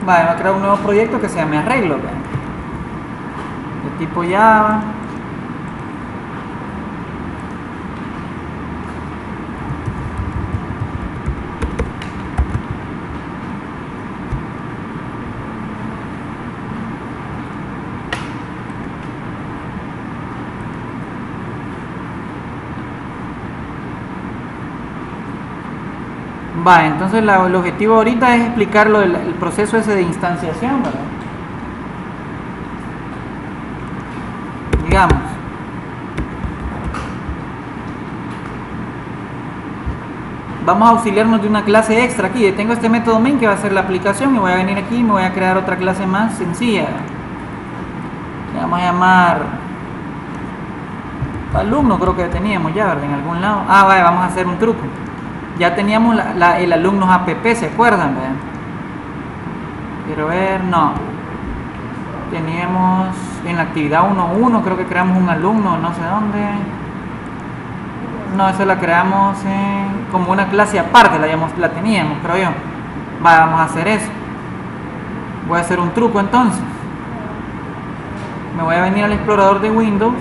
Vale, va a crear un nuevo proyecto que se llame arreglo, ¿verdad? De tipo Java. Vale, entonces el objetivo ahorita es explicar el proceso ese de instanciación, ¿verdad? Digamos, vamos a auxiliarnos de una clase extra aquí. Tengo este método main que va a ser la aplicación y voy a venir aquí y me voy a crear otra clase más sencilla. Le vamos a llamar alumno, creo que teníamos ya, ¿verdad? En algún lado. Ah, vale, vamos a hacer un truco. Ya teníamos el alumnos app, ¿se acuerdan? ¿Verdad? Quiero ver, no. Teníamos en la actividad 1.1, creo que creamos un alumno, no sé dónde. No, esa la creamos como una clase aparte, la teníamos, creo yo. Vamos a hacer eso. Voy a hacer un truco entonces. Me voy a venir al explorador de Windows.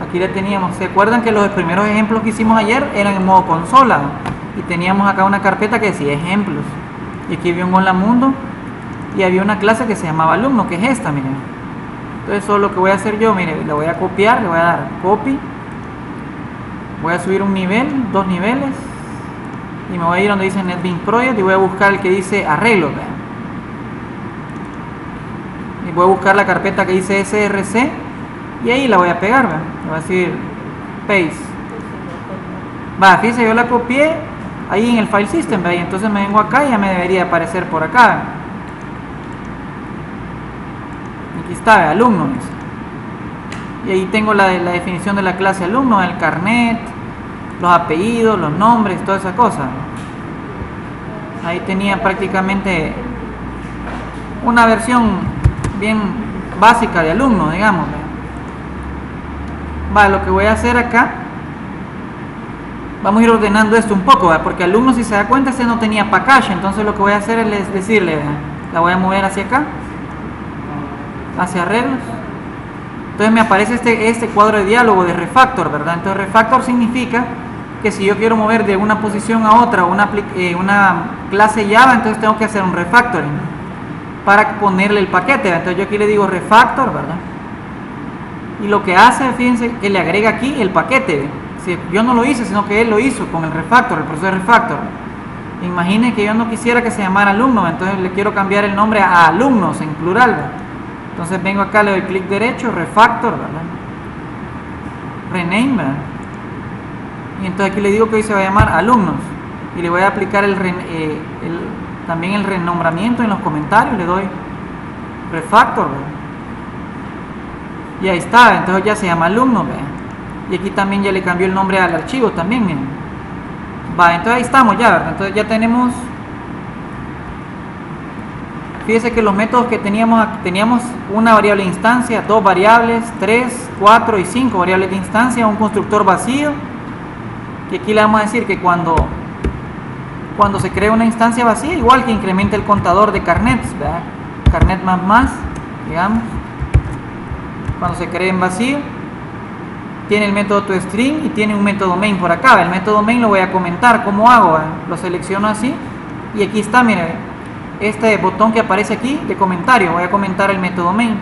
Aquí la teníamos. ¿Se acuerdan que los primeros ejemplos que hicimos ayer eran en modo consola? Y teníamos acá una carpeta que decía ejemplos. Y aquí había un hola mundo. Y había una clase que se llamaba alumno, que es esta, miren. Entonces eso es lo que voy a hacer yo, miren. Le voy a copiar, le voy a dar copy. Voy a subir un nivel, 2 niveles. Y me voy a ir donde dice NetBeans Project y voy a buscar el que dice arreglo. ¿Vean? Y voy a buscar la carpeta que dice src. Y ahí la voy a pegar, ¿vean? Le voy a decir paste. Va, fíjense, yo la copié ahí en el file system, ¿ve? Y entonces me vengo acá y ya me debería aparecer por acá, ¿ve? Aquí está, ¿ve? Alumno. Y ahí tengo la definición de la clase alumno, el carnet, los apellidos, los nombres, toda esa cosa. Ahí tenía prácticamente una versión bien básica de alumno, digamos. Va, lo que voy a hacer acá, vamos a ir ordenando esto un poco, ¿verdad? Porque alumno, si se da cuenta, este no tenía package. Entonces lo que voy a hacer es decirle, ¿verdad? La voy a mover hacia acá, hacia arreglos. Entonces me aparece este cuadro de diálogo de refactor, ¿verdad? Entonces refactor significa que si yo quiero mover de una posición a otra una clase Java, entonces tengo que hacer un refactoring para ponerle el paquete, ¿verdad? Entonces yo aquí le digo refactor, ¿verdad? Y lo que hace, fíjense, que le agrega aquí el paquete. Si yo no lo hice, sino que él lo hizo con el refactor, el proceso de refactor. Imaginen que yo no quisiera que se llamara alumno, entonces le quiero cambiar el nombre a alumnos en plural, ¿verdad? Entonces vengo acá, le doy clic derecho, refactor, ¿verdad? Rename, ¿verdad? Y entonces aquí le digo que hoy se va a llamar alumnos. Y le voy a aplicar también el renombramiento en los comentarios, le doy refactor, ¿verdad? Y ahí está, entonces ya se llama alumno, ¿verdad? Y aquí también ya le cambió el nombre al archivo también, miren. Va, entonces ahí estamos ya, ¿verdad? Entonces ya tenemos. Fíjese que los métodos que teníamos una variable de instancia, 2 variables, 3, 4 y 5 variables de instancia, un constructor vacío. Y aquí le vamos a decir que cuando se crea una instancia vacía, igual que incrementa el contador de carnets, ¿verdad? Carnet más, digamos. Cuando se cree en vacío, tiene el método toString y tiene un método main por acá. El método main lo voy a comentar cómo hago, ¿verdad? Lo selecciono así y aquí está, mire, este botón que aparece aquí de comentario. Voy a comentar el método main.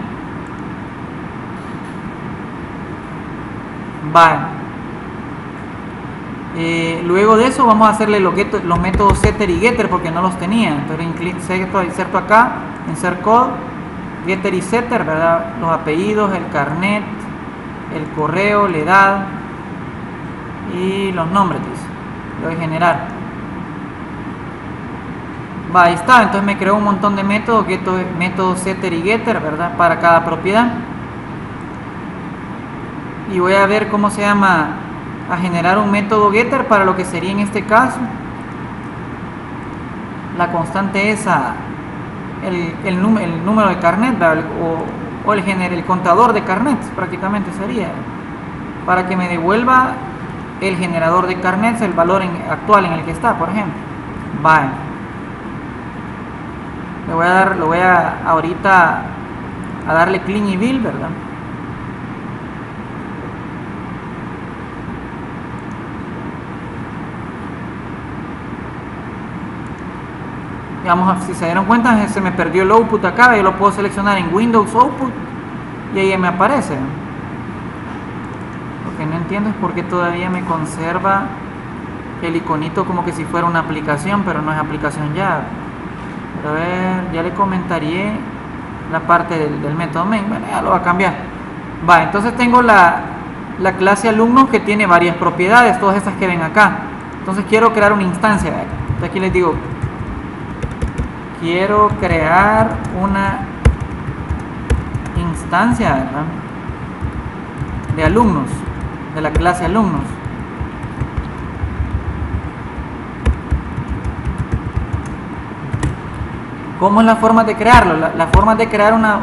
Vale. Luego de eso vamos a hacerle los métodos setter y getter porque no los tenía. Entonces inserto acá, insert code, getter y setter, ¿verdad? Los apellidos, el carnet, el correo, la edad y los nombres, dice. Lo voy a generar. Va, ahí está. Entonces me creó un montón de métodos, métodos setter y getter, ¿verdad? Para cada propiedad. Y voy a ver cómo se llama, a generar un método getter para lo que sería en este caso la constante esa, el número de carnet, ¿verdad? O el contador de carnets prácticamente sería, para que me devuelva el generador de carnets, el valor actual en el que está, por ejemplo. Vale. lo voy a ahorita a darle clean y bill, ¿verdad? Digamos, si se dieron cuenta, se me perdió el output acá. Yo lo puedo seleccionar en Windows Output y ahí me aparece. Lo que no entiendo es por qué todavía me conserva el iconito como que si fuera una aplicación, pero no es aplicación ya. Pero a ver, ya le comentaría la parte del método main. Bueno, ya lo va a cambiar. Va, entonces tengo la clase alumno que tiene varias propiedades, todas estas que ven acá. Entonces quiero crear una instancia. Entonces aquí les digo, quiero crear una instancia, ¿verdad?, de alumnos, de la clase alumnos. ¿Cómo es la forma de crearlo? La forma de crear una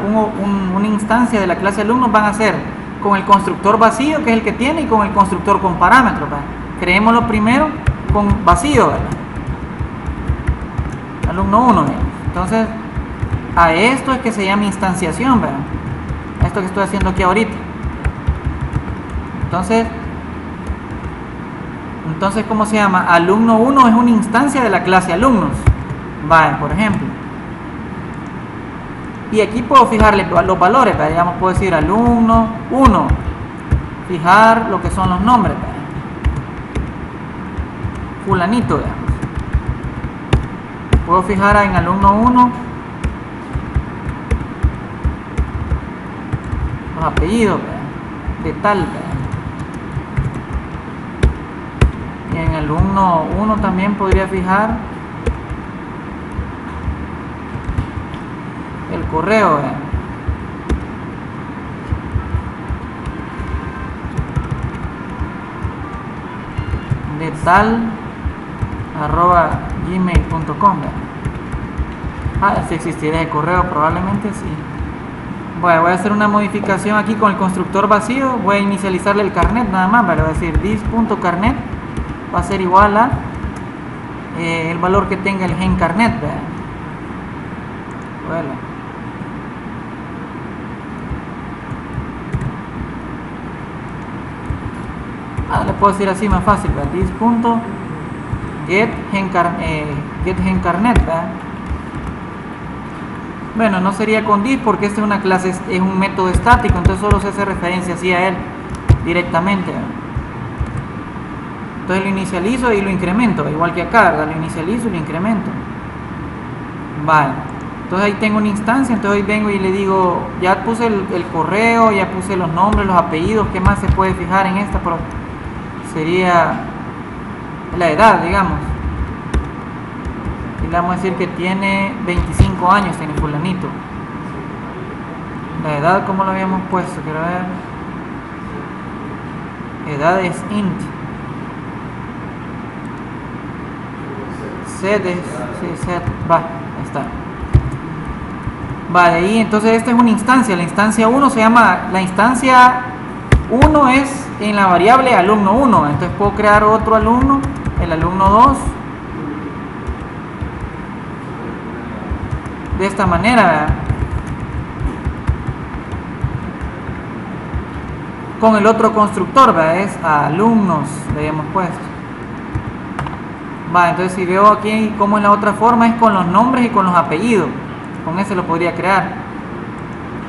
instancia de la clase alumnos van a ser con el constructor vacío, que es el que tiene, y con el constructor con parámetros, ¿verdad? Creémoslo primero con vacío, ¿verdad? Alumno 1, ¿verdad? Entonces, a esto es que se llama instanciación, ¿verdad? A esto que estoy haciendo aquí ahorita. Entonces, ¿cómo se llama? Alumno 1 es una instancia de la clase alumnos. Vale, por ejemplo. Y aquí puedo fijarle los valores, ¿verdad? Digamos, puedo decir alumno 1. Fijar lo que son los nombres, ¿verdad? Fulanito, ¿verdad? Puedo fijar en alumno 1 los apellidos, ¿verdad?, de tal, ¿verdad? Y en alumno 1 también podría fijar el correo, ¿verdad?, de tal @gmail.com. Si existiera el correo, probablemente sí. Bueno, voy a hacer una modificación aquí con el constructor vacío. Voy a inicializarle el carnet nada más. Vale, voy a decir this.carnet va a ser igual a el valor que tenga el gen carnet. Bueno. Le puedo decir así más fácil, ¿verdad? This.get gen carnet, ¿verdad? Bueno, no sería con this porque esta es una clase, es un método estático, entonces solo se hace referencia así a él directamente, ¿verdad? Entonces lo inicializo y lo incremento, igual que acá, ¿verdad? Lo inicializo y lo incremento. Vale, entonces ahí tengo una instancia. Entonces ahí vengo y le digo, ya puse el correo, ya puse los nombres, los apellidos. ¿Qué más se puede fijar en esta? Pero sería la edad, digamos. Y le vamos a decir que tiene 25 años, tiene fulanito. La edad, ¿cómo lo habíamos puesto? Quiero ver. Edad es int. Set es, sí, set, va, ahí está. Vale, y entonces esta es una instancia. La instancia 1 se llama, la instancia 1 es en la variable alumno 1. Entonces puedo crear otro alumno, el alumno 2, de esta manera, ¿verdad?, con el otro constructor, ¿verdad?, es a alumnos, le habíamos puesto. Vale, entonces si veo aquí cómo es la otra forma, es con los nombres y con los apellidos. Con ese lo podría crear.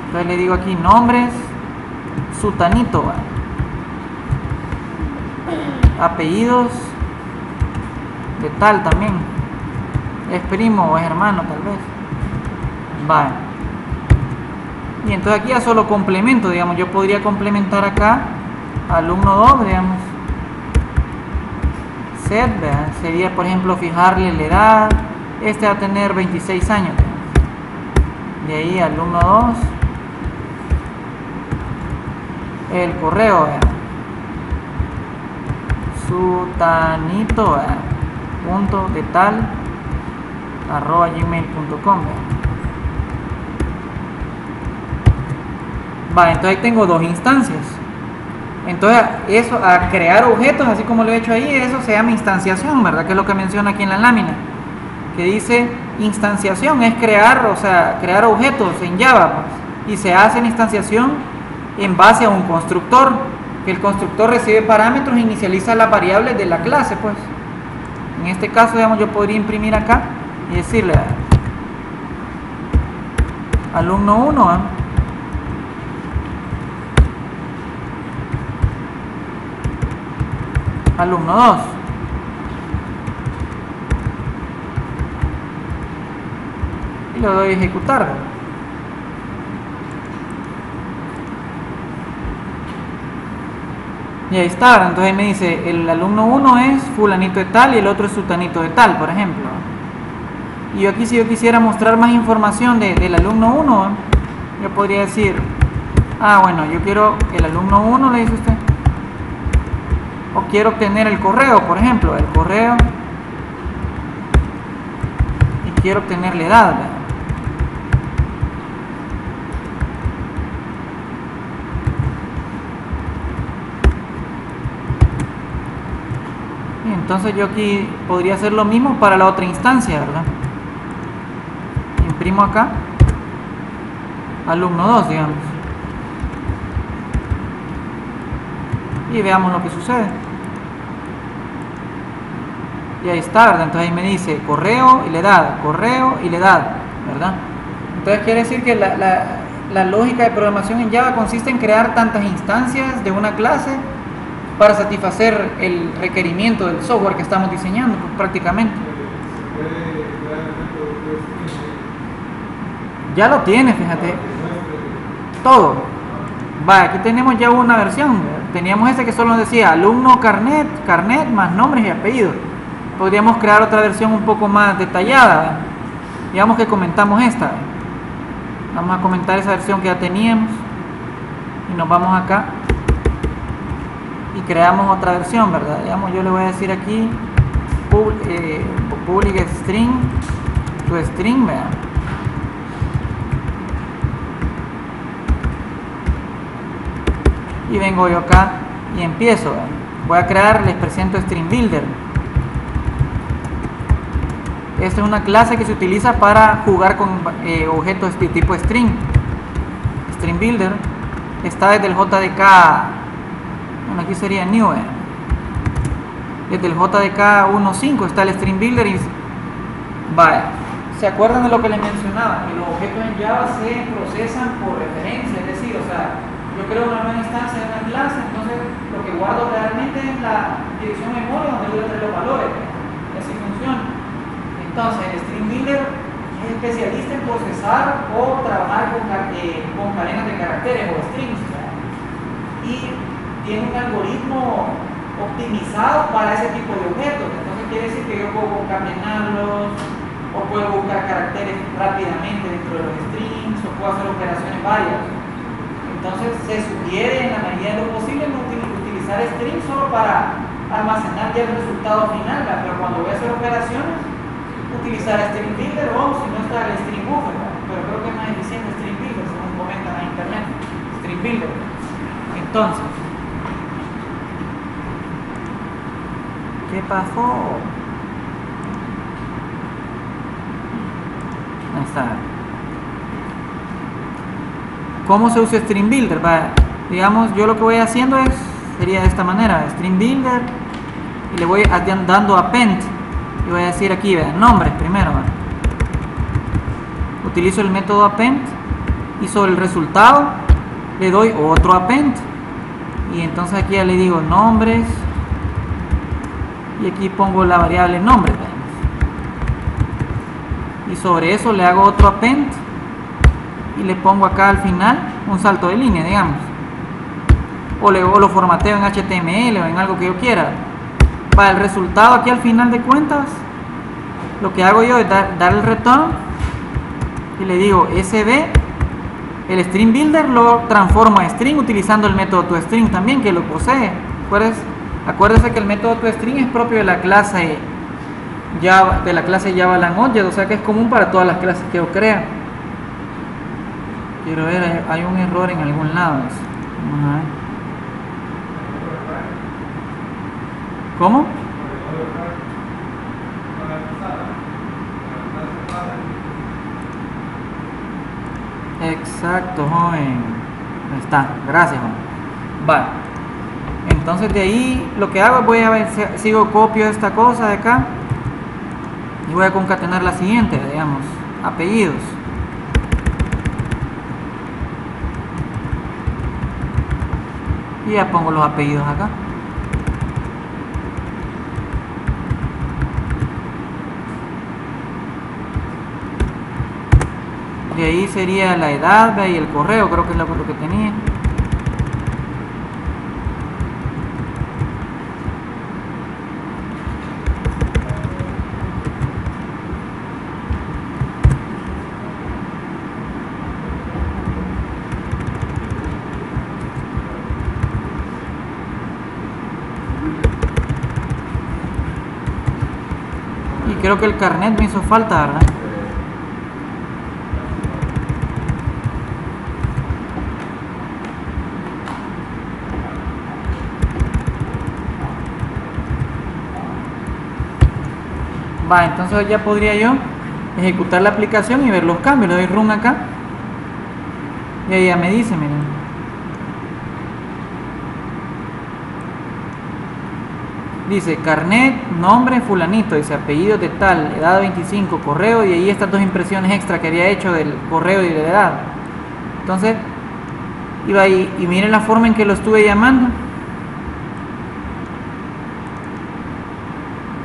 Entonces le digo aquí nombres, sutanito, ¿verdad?, apellidos de tal también, es primo o es hermano tal vez. Vale, y entonces aquí ya solo complemento, digamos, yo podría complementar acá alumno 2, digamos, set, ¿verdad?, sería por ejemplo fijarle la edad. Este va a tener 26 años, ¿verdad?, de ahí alumno 2, el correo, ¿verdad?, sutanito, ¿verdad?, punto de tal @gmail.com, ¿verdad? Vale, entonces ahí tengo dos instancias. Entonces eso, a crear objetos, así como lo he hecho ahí, eso se llama instanciación, ¿verdad?, que es lo que menciona aquí en la lámina, que dice instanciación es crear, o sea, crear objetos en Java, pues, y se hace la instanciación en base a un constructor, que el constructor recibe parámetros e inicializa las variables de la clase, pues. En este caso, digamos, yo podría imprimir acá y decirle alumno 1, alumno 2. Y lo doy a ejecutar. Y ahí está, entonces me dice, el alumno 1 es fulanito de tal y el otro es sutanito de tal, por ejemplo. Y yo aquí, si yo quisiera mostrar más información del alumno 1, yo podría decir, bueno, yo quiero el alumno 1, le dice usted, o quiero obtener el correo, por ejemplo, el correo, y quiero obtener la edad, ¿verdad? Entonces yo aquí podría hacer lo mismo para la otra instancia, ¿verdad? Imprimo acá, alumno 2, digamos. Y veamos lo que sucede. Y ahí está, ¿verdad? Entonces ahí me dice correo y la edad, correo y la edad, ¿verdad? Entonces quiere decir que la lógica de programación en Java consiste en crear tantas instancias de una clase para satisfacer el requerimiento del software que estamos diseñando, pues, prácticamente. Ya lo tiene, fíjate. Todo. Aquí tenemos ya una versión. Teníamos que solo nos decía alumno carnet más nombres y apellidos. Podríamos crear otra versión un poco más detallada. Digamos que comentamos esta. Vamos a comentar esa versión que ya teníamos. Y nos vamos acá. Y creamos otra versión, ¿verdad? Digamos, yo le voy a decir aquí public string to string, ¿verdad? Y vengo yo acá y empiezo, ¿verdad? Voy a crear, les presento string builder. Esta es una clase que se utiliza para jugar con objetos de tipo string. String builder está desde el JDK. Bueno, aquí sería new. Desde el JDK 1.5 está el string builder y vaya. ¿Se acuerdan de lo que les mencionaba? Que los objetos en Java se procesan por referencia, es decir, o sea, yo creo una nueva instancia de una clase, entonces lo que guardo realmente es la dirección memoria donde voy a tener los valores. Y así funciona. Entonces, el string builder es especialista en procesar o trabajar con cadenas de caracteres o strings. Y tiene un algoritmo optimizado para ese tipo de objetos. Entonces quiere decir que yo puedo concatenarlos o puedo buscar caracteres rápidamente dentro de los strings o puedo hacer operaciones varias. Entonces se sugiere en la medida de lo posible no utilizar strings solo para almacenar ya el resultado final, pero cuando voy a hacer operaciones utilizar string builder o si no está el string buffer, pero creo que es más eficiente string builder según comentan en internet. String builder. Entonces, ¿qué pasó? Ahí está. ¿Cómo se usa string builder? Digamos, yo lo que voy haciendo sería de esta manera, string builder, y le voy dando append, y voy a decir aquí, vean, nombres primero. Utilizo el método append, y sobre el resultado le doy otro append, y entonces aquí ya le digo nombres, y aquí pongo la variable nombre, y sobre eso le hago otro append y le pongo acá al final un salto de línea, digamos, o lo formateo en HTML o en algo que yo quiera. Para el resultado aquí al final de cuentas lo que hago yo es dar el return y le digo sb, el string builder lo transformo a string utilizando el método toString también, que lo posee. Acuérdense que el método toString es propio de la clase Java, Lang Object, o sea que es común para todas las clases que yo crea. Quiero ver, hay un error en algún lado. Vamos a ver. ¿Cómo? Exacto, joven. Ahí está, gracias, joven. Vale. Entonces de ahí lo que hago es voy a ver, sigo copio esta cosa de acá y voy a concatenar la siguiente, digamos, apellidos. Y ya pongo los apellidos acá. De ahí sería la edad y el correo, creo que es lo que tenía. Y creo que el carnet me hizo falta, ¿verdad? Va, entonces ya podría yo ejecutar la aplicación y ver los cambios. Le doy run acá y ahí ya me dice, miren. Dice carnet, nombre fulanito, dice apellido de tal, edad 25, correo, y ahí estas dos impresiones extra que había hecho del correo y de la edad. Entonces iba ahí y miren la forma en que lo estuve llamando.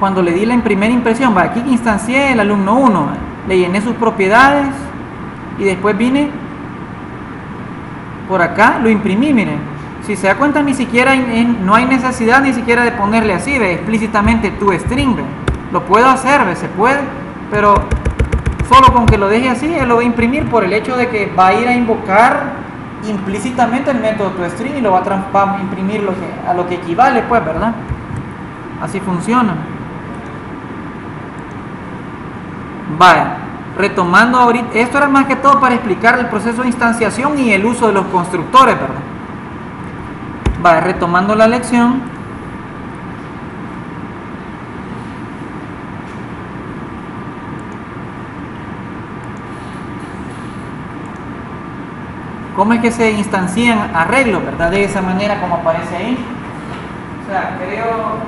Cuando le di la primera impresión, va, aquí instancié el alumno 1, le llené sus propiedades y después vine por acá, lo imprimí, miren. Si se da cuenta, ni siquiera no hay necesidad ni siquiera de ponerle así, ve, explícitamente tu string, ve. Lo puedo hacer, ve, se puede, pero solo con que lo deje así, él lo va a imprimir por el hecho de que va a ir a invocar implícitamente el método toString y lo va a imprimir a lo que equivale, pues, ¿verdad? Así funciona. Vaya, retomando ahorita, esto era más que todo para explicar el proceso de instanciación y el uso de los constructores, ¿verdad? Vaya, retomando la lección. ¿Cómo es que se instancian arreglos, verdad? De esa manera como aparece ahí. O sea, primero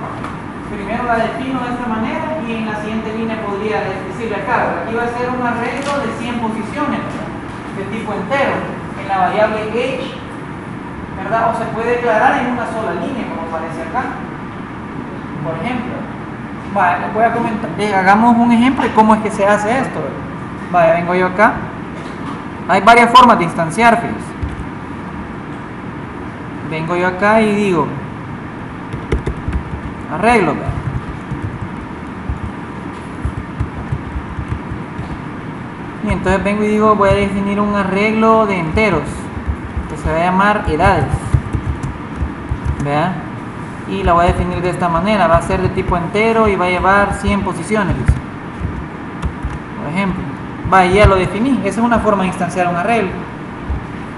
la defino de esta manera y en la siguiente línea podría decirle acá, aquí va a ser un arreglo de 100 posiciones, ¿verdad? De tipo entero, en la variable age, ¿verdad? O se puede declarar en una sola línea, como aparece acá, por ejemplo. Vale, les voy a comentar, hagamos un ejemplo de cómo es que se hace esto, ¿verdad? Vale, vengo yo acá. Hay varias formas de instanciar, fíjense. Vengo yo acá y digo arreglo, ¿verdad? Y entonces vengo y digo voy a definir un arreglo de enteros que se va a llamar edades, ¿verdad? Y la voy a definir de esta manera, va a ser de tipo entero y va a llevar 100 posiciones, por ejemplo. Va, ya lo definí. Esa es una forma de instanciar un arreglo.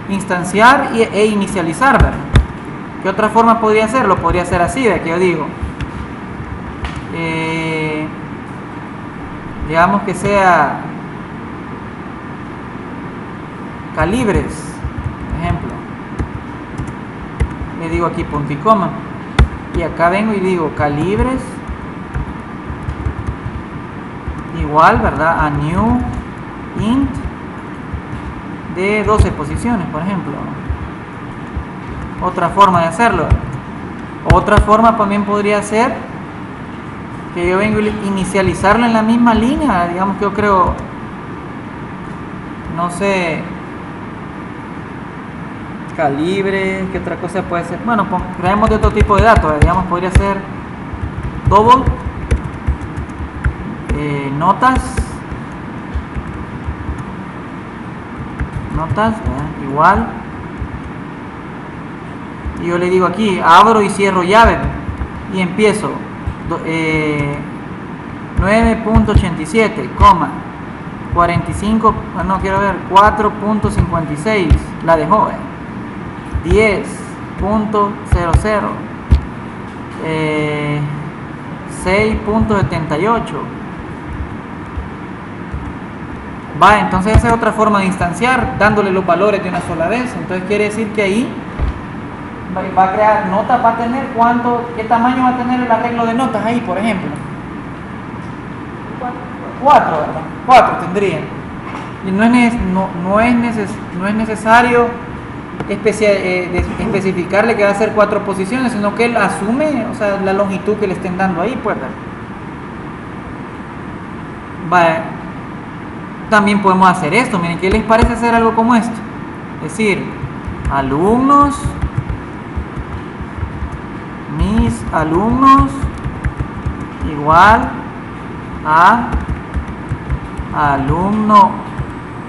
Instanciar e inicializar, ¿verdad? ¿Qué otra forma podría hacerlo? Podría ser así, de que yo digo digamos que sea calibres, por ejemplo. Le digo aquí punto y coma y acá vengo y digo calibres igual, ¿verdad? A new int de 12 posiciones, por ejemplo. Otra forma de hacerlo. Otra forma también podría ser que yo vengo a inicializarlo en la misma línea. Digamos que yo creo, no sé, calibre, ¿qué otra cosa puede ser? Bueno, creemos de otro tipo de datos, digamos, podría ser double, notas, igual, y yo le digo aquí, abro y cierro llave, y empiezo 9.87, 45, no quiero ver, 4.56, la dejó, 10.00, 6.78, Va, entonces esa es otra forma de instanciar, dándole los valores de una sola vez. Entonces quiere decir que ahí va a crear notas, va a tener qué tamaño va a tener el arreglo de notas ahí, por ejemplo. 4, ¿verdad? 4 tendría. Y no es necesario especificarle que va a ser 4 posiciones, sino que él asume, o sea, la longitud que le estén dando ahí, pues. Vale. También podemos hacer esto. Miren, ¿qué les parece hacer algo como esto? Es decir, alumnos, mis alumnos igual a alumno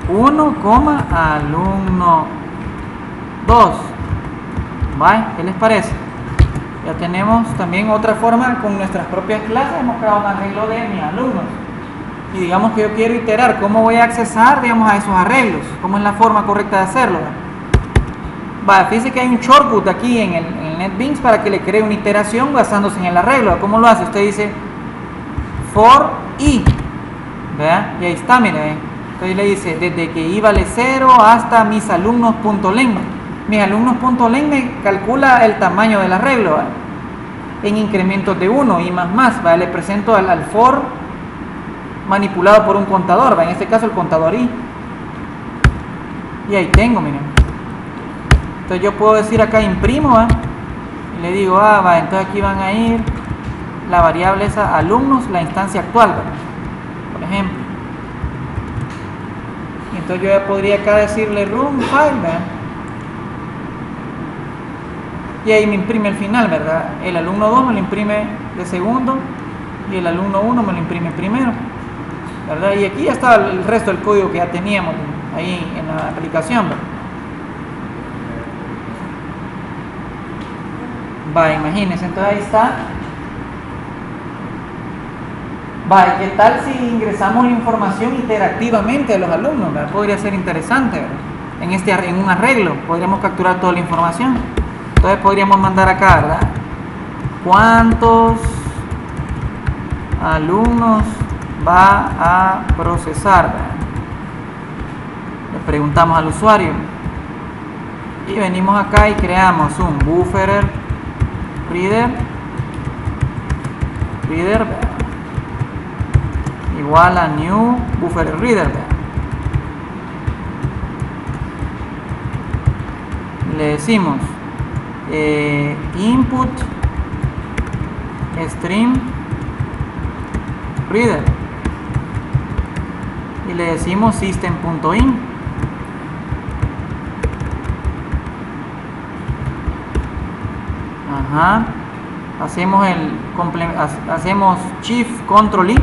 1, alumno 2. ¿Vale? ¿Qué les parece? Ya tenemos también otra forma con nuestras propias clases. Hemos creado un arreglo de mis alumnos. Y digamos que yo quiero iterar cómo voy a accesar, digamos, a esos arreglos. ¿Cómo es la forma correcta de hacerlo? Vale, fíjense que hay un shortcut aquí en el NetBeans para que le cree una iteración basándose en el arreglo. ¿Cómo lo hace? Usted dice for i. ¿Verdad? Y ahí está, mire. Entonces le dice, desde que i vale 0 hasta mis alumnos.len. Mis alumnos.len me calcula el tamaño del arreglo, ¿verdad? En incrementos de 1 y más, ¿verdad? Le presento al for manipulado por un contador, ¿verdad? En este caso el contador i. Y ahí tengo, miren. Entonces yo puedo decir acá imprimo, ¿verdad? Y le digo, va, entonces aquí van a ir la variable esa alumnos, la instancia actual, ¿verdad? Por ejemplo. Y entonces yo ya podría acá decirle room file, ¿verdad? Y ahí me imprime el final, ¿verdad? El alumno 2 me lo imprime de segundo y el alumno 1 me lo imprime primero, ¿verdad? Y aquí ya está el resto del código que ya teníamos ahí en la aplicación, ¿verdad? Va, imagínense, entonces ahí está. Va, ¿qué tal si ingresamos la información interactivamente a los alumnos? ¿Verdad? Podría ser interesante, ¿verdad? En un arreglo podríamos capturar toda la información. Entonces podríamos mandar acá, ¿verdad? ¿Cuántos alumnos va a procesar? ¿Verdad? Le preguntamos al usuario. Y venimos acá y creamos un buffer reader, ¿verdad? Igual a new buffer reader, ¿verdad? Le decimos input stream reader y le decimos system.in. Hacemos shift control i.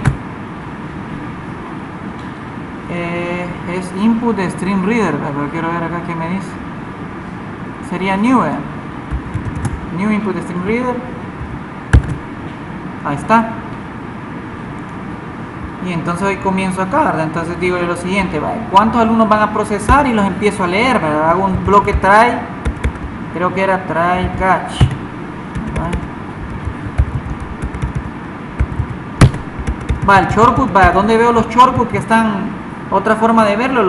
Es input stream reader, pero quiero ver acá qué me dice. Sería new, new input stream reader. Ahí está. Y entonces hoy comienzo acá, ¿verdad? Entonces digo yo lo siguiente, ¿vale? ¿Cuántos alumnos van a procesar? Y los empiezo a leer, ¿verdad? Hago un bloque try, creo que era try catch, ¿vale? Va, el shortcut, va, ¿dónde veo los shortcuts que están? Otra forma de verlo,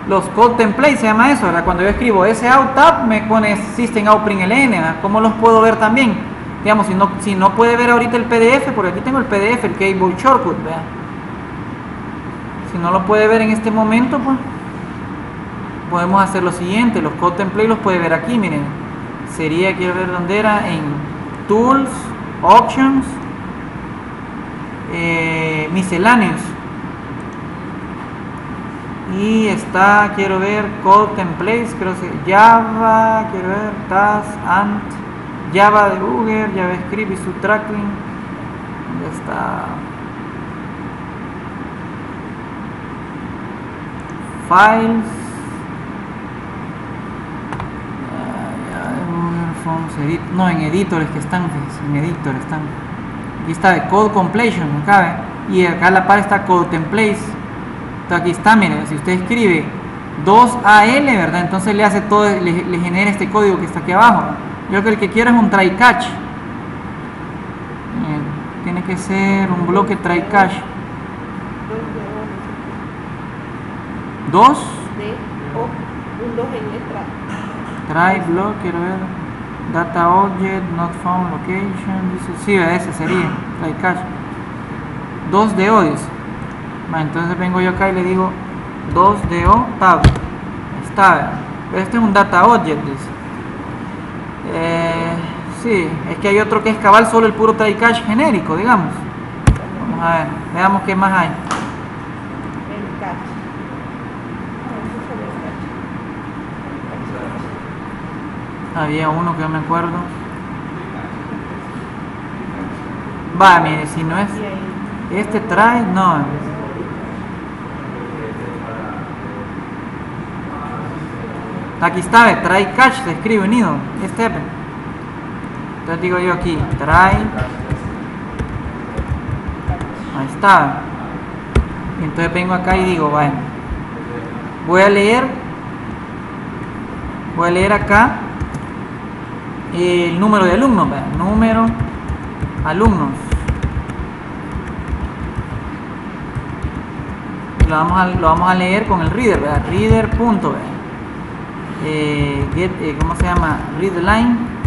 los code templates, se llama eso, ¿verdad? Cuando yo escribo sout tab, me pone system out print ln, ¿verdad? ¿Cómo los puedo ver también? Digamos, si no puede ver ahorita el PDF, porque aquí tengo el PDF, el keyboard shortcut, ¿verdad? Si no lo puede ver en este momento, pues podemos hacer lo siguiente. Los code templates los puede ver aquí, miren. Sería, quiero ver dónde era, en Tools, Options, Miscellaneous. Y está, quiero ver, Code Templates, creo que Java, quiero ver, Task, Ant, Java Debugger, JavaScript y Subtracting. ¿Dónde está? Files. No, en editores que están, en editor están. Aquí está de Code Completion, acá, y acá a la par está Code Templates. Entonces aquí está, miren, si usted escribe 2AL, ¿verdad? Entonces le hace todo, le genera este código que está aquí abajo. Yo creo que el que quiero es un try catch. Tiene que ser un bloque try catch. 2 de o un 2 en letra. try block, quiero ver. Data object, not found location. Dice, sí, ese sería try cache. 2 de o dice. Entonces vengo yo acá y le digo 2 de o tab. Está, este es un data object, dice. Sí, es que hay otro que es cabal solo el puro try cache genérico, digamos. Vamos a ver, veamos qué más hay. El cache. Había uno que yo me acuerdo. Va, mire, si no es este try, no. Aquí está, try cache se escribe unido. Este. Entonces digo yo aquí, try. Ahí está. Y entonces vengo acá y digo, vaya. Voy a leer acá el número de alumnos, ¿verdad? Número alumnos. Lo vamos a leer con el reader, ¿verdad? Reader punto, ¿verdad? ¿Cómo se llama? Readline.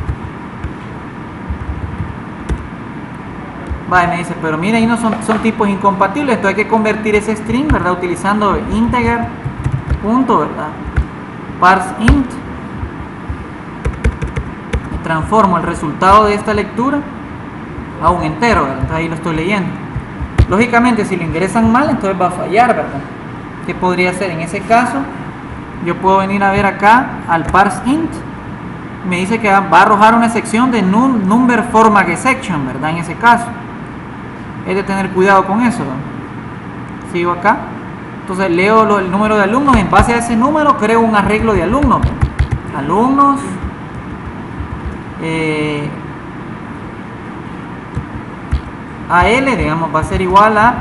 Vale, me dice, pero mira, ahí no son tipos incompatibles, entonces hay que convertir ese string, ¿verdad? Utilizando integer punto, ¿verdad? Parse int. Y transformo el resultado de esta lectura a un entero, ¿verdad? Entonces ahí lo estoy leyendo. Lógicamente, si lo ingresan mal, entonces va a fallar, ¿verdad? ¿Qué podría ser? En ese caso, yo puedo venir a ver acá al parse int. Me dice que va a arrojar una sección de number format exception, ¿verdad? En ese caso. Es de tener cuidado con eso, ¿no? Sigo acá. Entonces leo el número de alumnos. En base a ese número creo un arreglo de alumnos. Alumnos. AL, digamos, va a ser igual a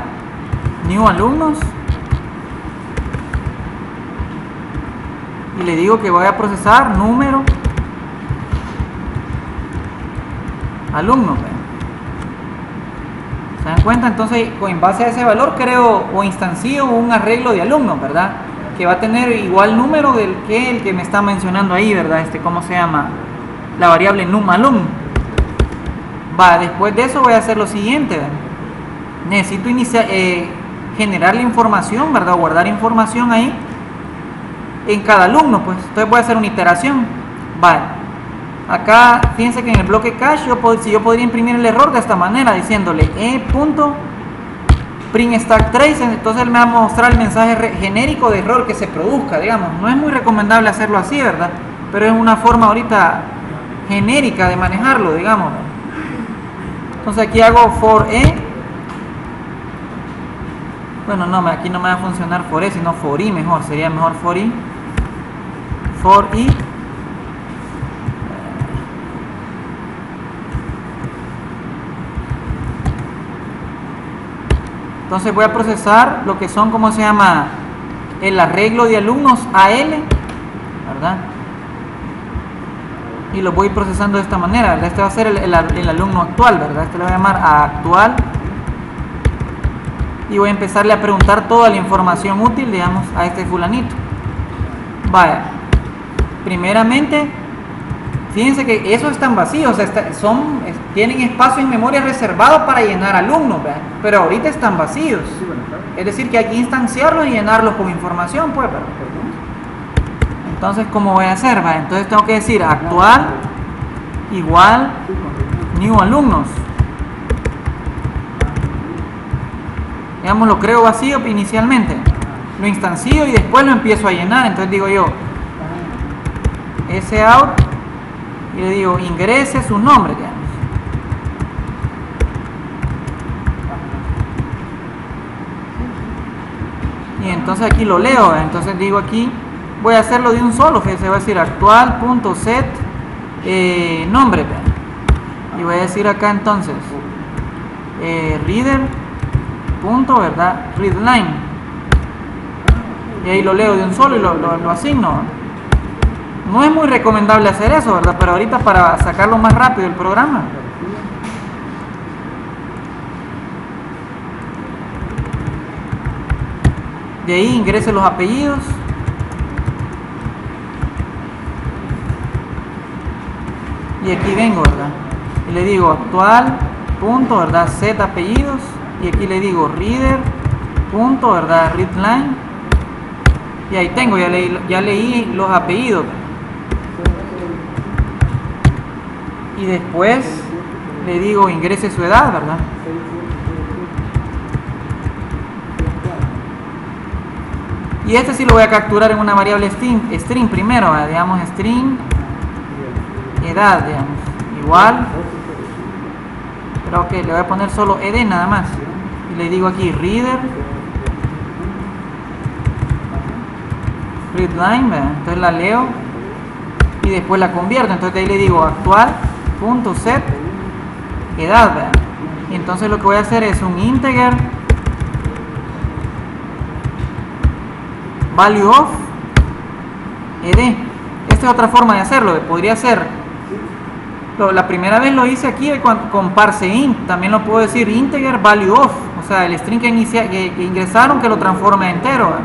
new alumnos. Y le digo que voy a procesar número alumnos. ¿Se dan cuenta? Entonces, en base a ese valor creo o instancio un arreglo de alumnos, ¿verdad? Que va a tener igual número del que el que me está mencionando ahí, ¿verdad? ¿Cómo se llama? La variable num alumno. Va, después de eso voy a hacer lo siguiente, ¿verdad? Necesito generar la información, ¿verdad? O guardar información ahí en cada alumno, pues. Entonces voy a hacer una iteración. Vale. Acá, fíjense que en el bloque cache, si yo podría imprimir el error de esta manera, diciéndole print stack trace, entonces él me va a mostrar el mensaje genérico de error que se produzca, digamos. No es muy recomendable hacerlo así, ¿verdad? Pero es una forma ahorita genérica de manejarlo, digamos. Entonces aquí hago for e. Bueno, no, aquí no me va a funcionar for e, sino for i mejor. Sería mejor for i. For i. Entonces voy a procesar lo que son, ¿cómo se llama? El arreglo de alumnos AL, ¿verdad? Y lo voy procesando de esta manera, ¿verdad? Este va a ser el alumno actual, ¿verdad? Este lo voy a llamar a actual. Y voy a empezarle a preguntar toda la información útil, digamos, a este fulanito. Vaya. Primeramente, fíjense que esos están vacíos, tienen espacio en memoria reservado para llenar alumnos, ¿verdad? Pero ahorita están vacíos. Es decir, que hay que instanciarlos y llenarlos con información, pues, ¿verdad? Entonces, ¿cómo voy a hacer? ¿Verdad? Entonces tengo que decir actual igual new alumnos. Digamos, lo creo vacío inicialmente. Lo instancio y después lo empiezo a llenar. Entonces digo yo, out. Y le digo, ingrese su nombre, digamos. Y entonces aquí lo leo, entonces digo aquí, voy a hacerlo de un solo, fíjese, voy a decir actual.set nombre, y voy a decir acá entonces reader punto, ¿verdad? Readline, y ahí lo leo de un solo y lo asigno. No es muy recomendable hacer eso, ¿verdad? Pero ahorita para sacarlo más rápido el programa. De ahí ingrese los apellidos. Y aquí vengo, ¿verdad? Y le digo actual, punto, ¿verdad? Set apellidos. Y aquí le digo reader, punto, ¿verdad? Readline. Y ahí tengo, ya leí los apellidos. Y después le digo ingrese su edad, ¿verdad? Y este sí lo voy a capturar en una variable string primero, ¿verdad? Digamos string edad, digamos, igual, creo que le voy a poner solo ed nada más, y le digo aquí reader readline, ¿verdad? Entonces la leo y después la convierto, entonces de ahí le digo actual.set edad, ¿verdad? Y entonces lo que voy a hacer es un integer value of ed. Esta es otra forma de hacerlo, podría ser, la primera vez lo hice aquí con parseInt, también lo puedo decir integer value of, o sea el string que ingresaron que lo transforme a entero, ¿verdad?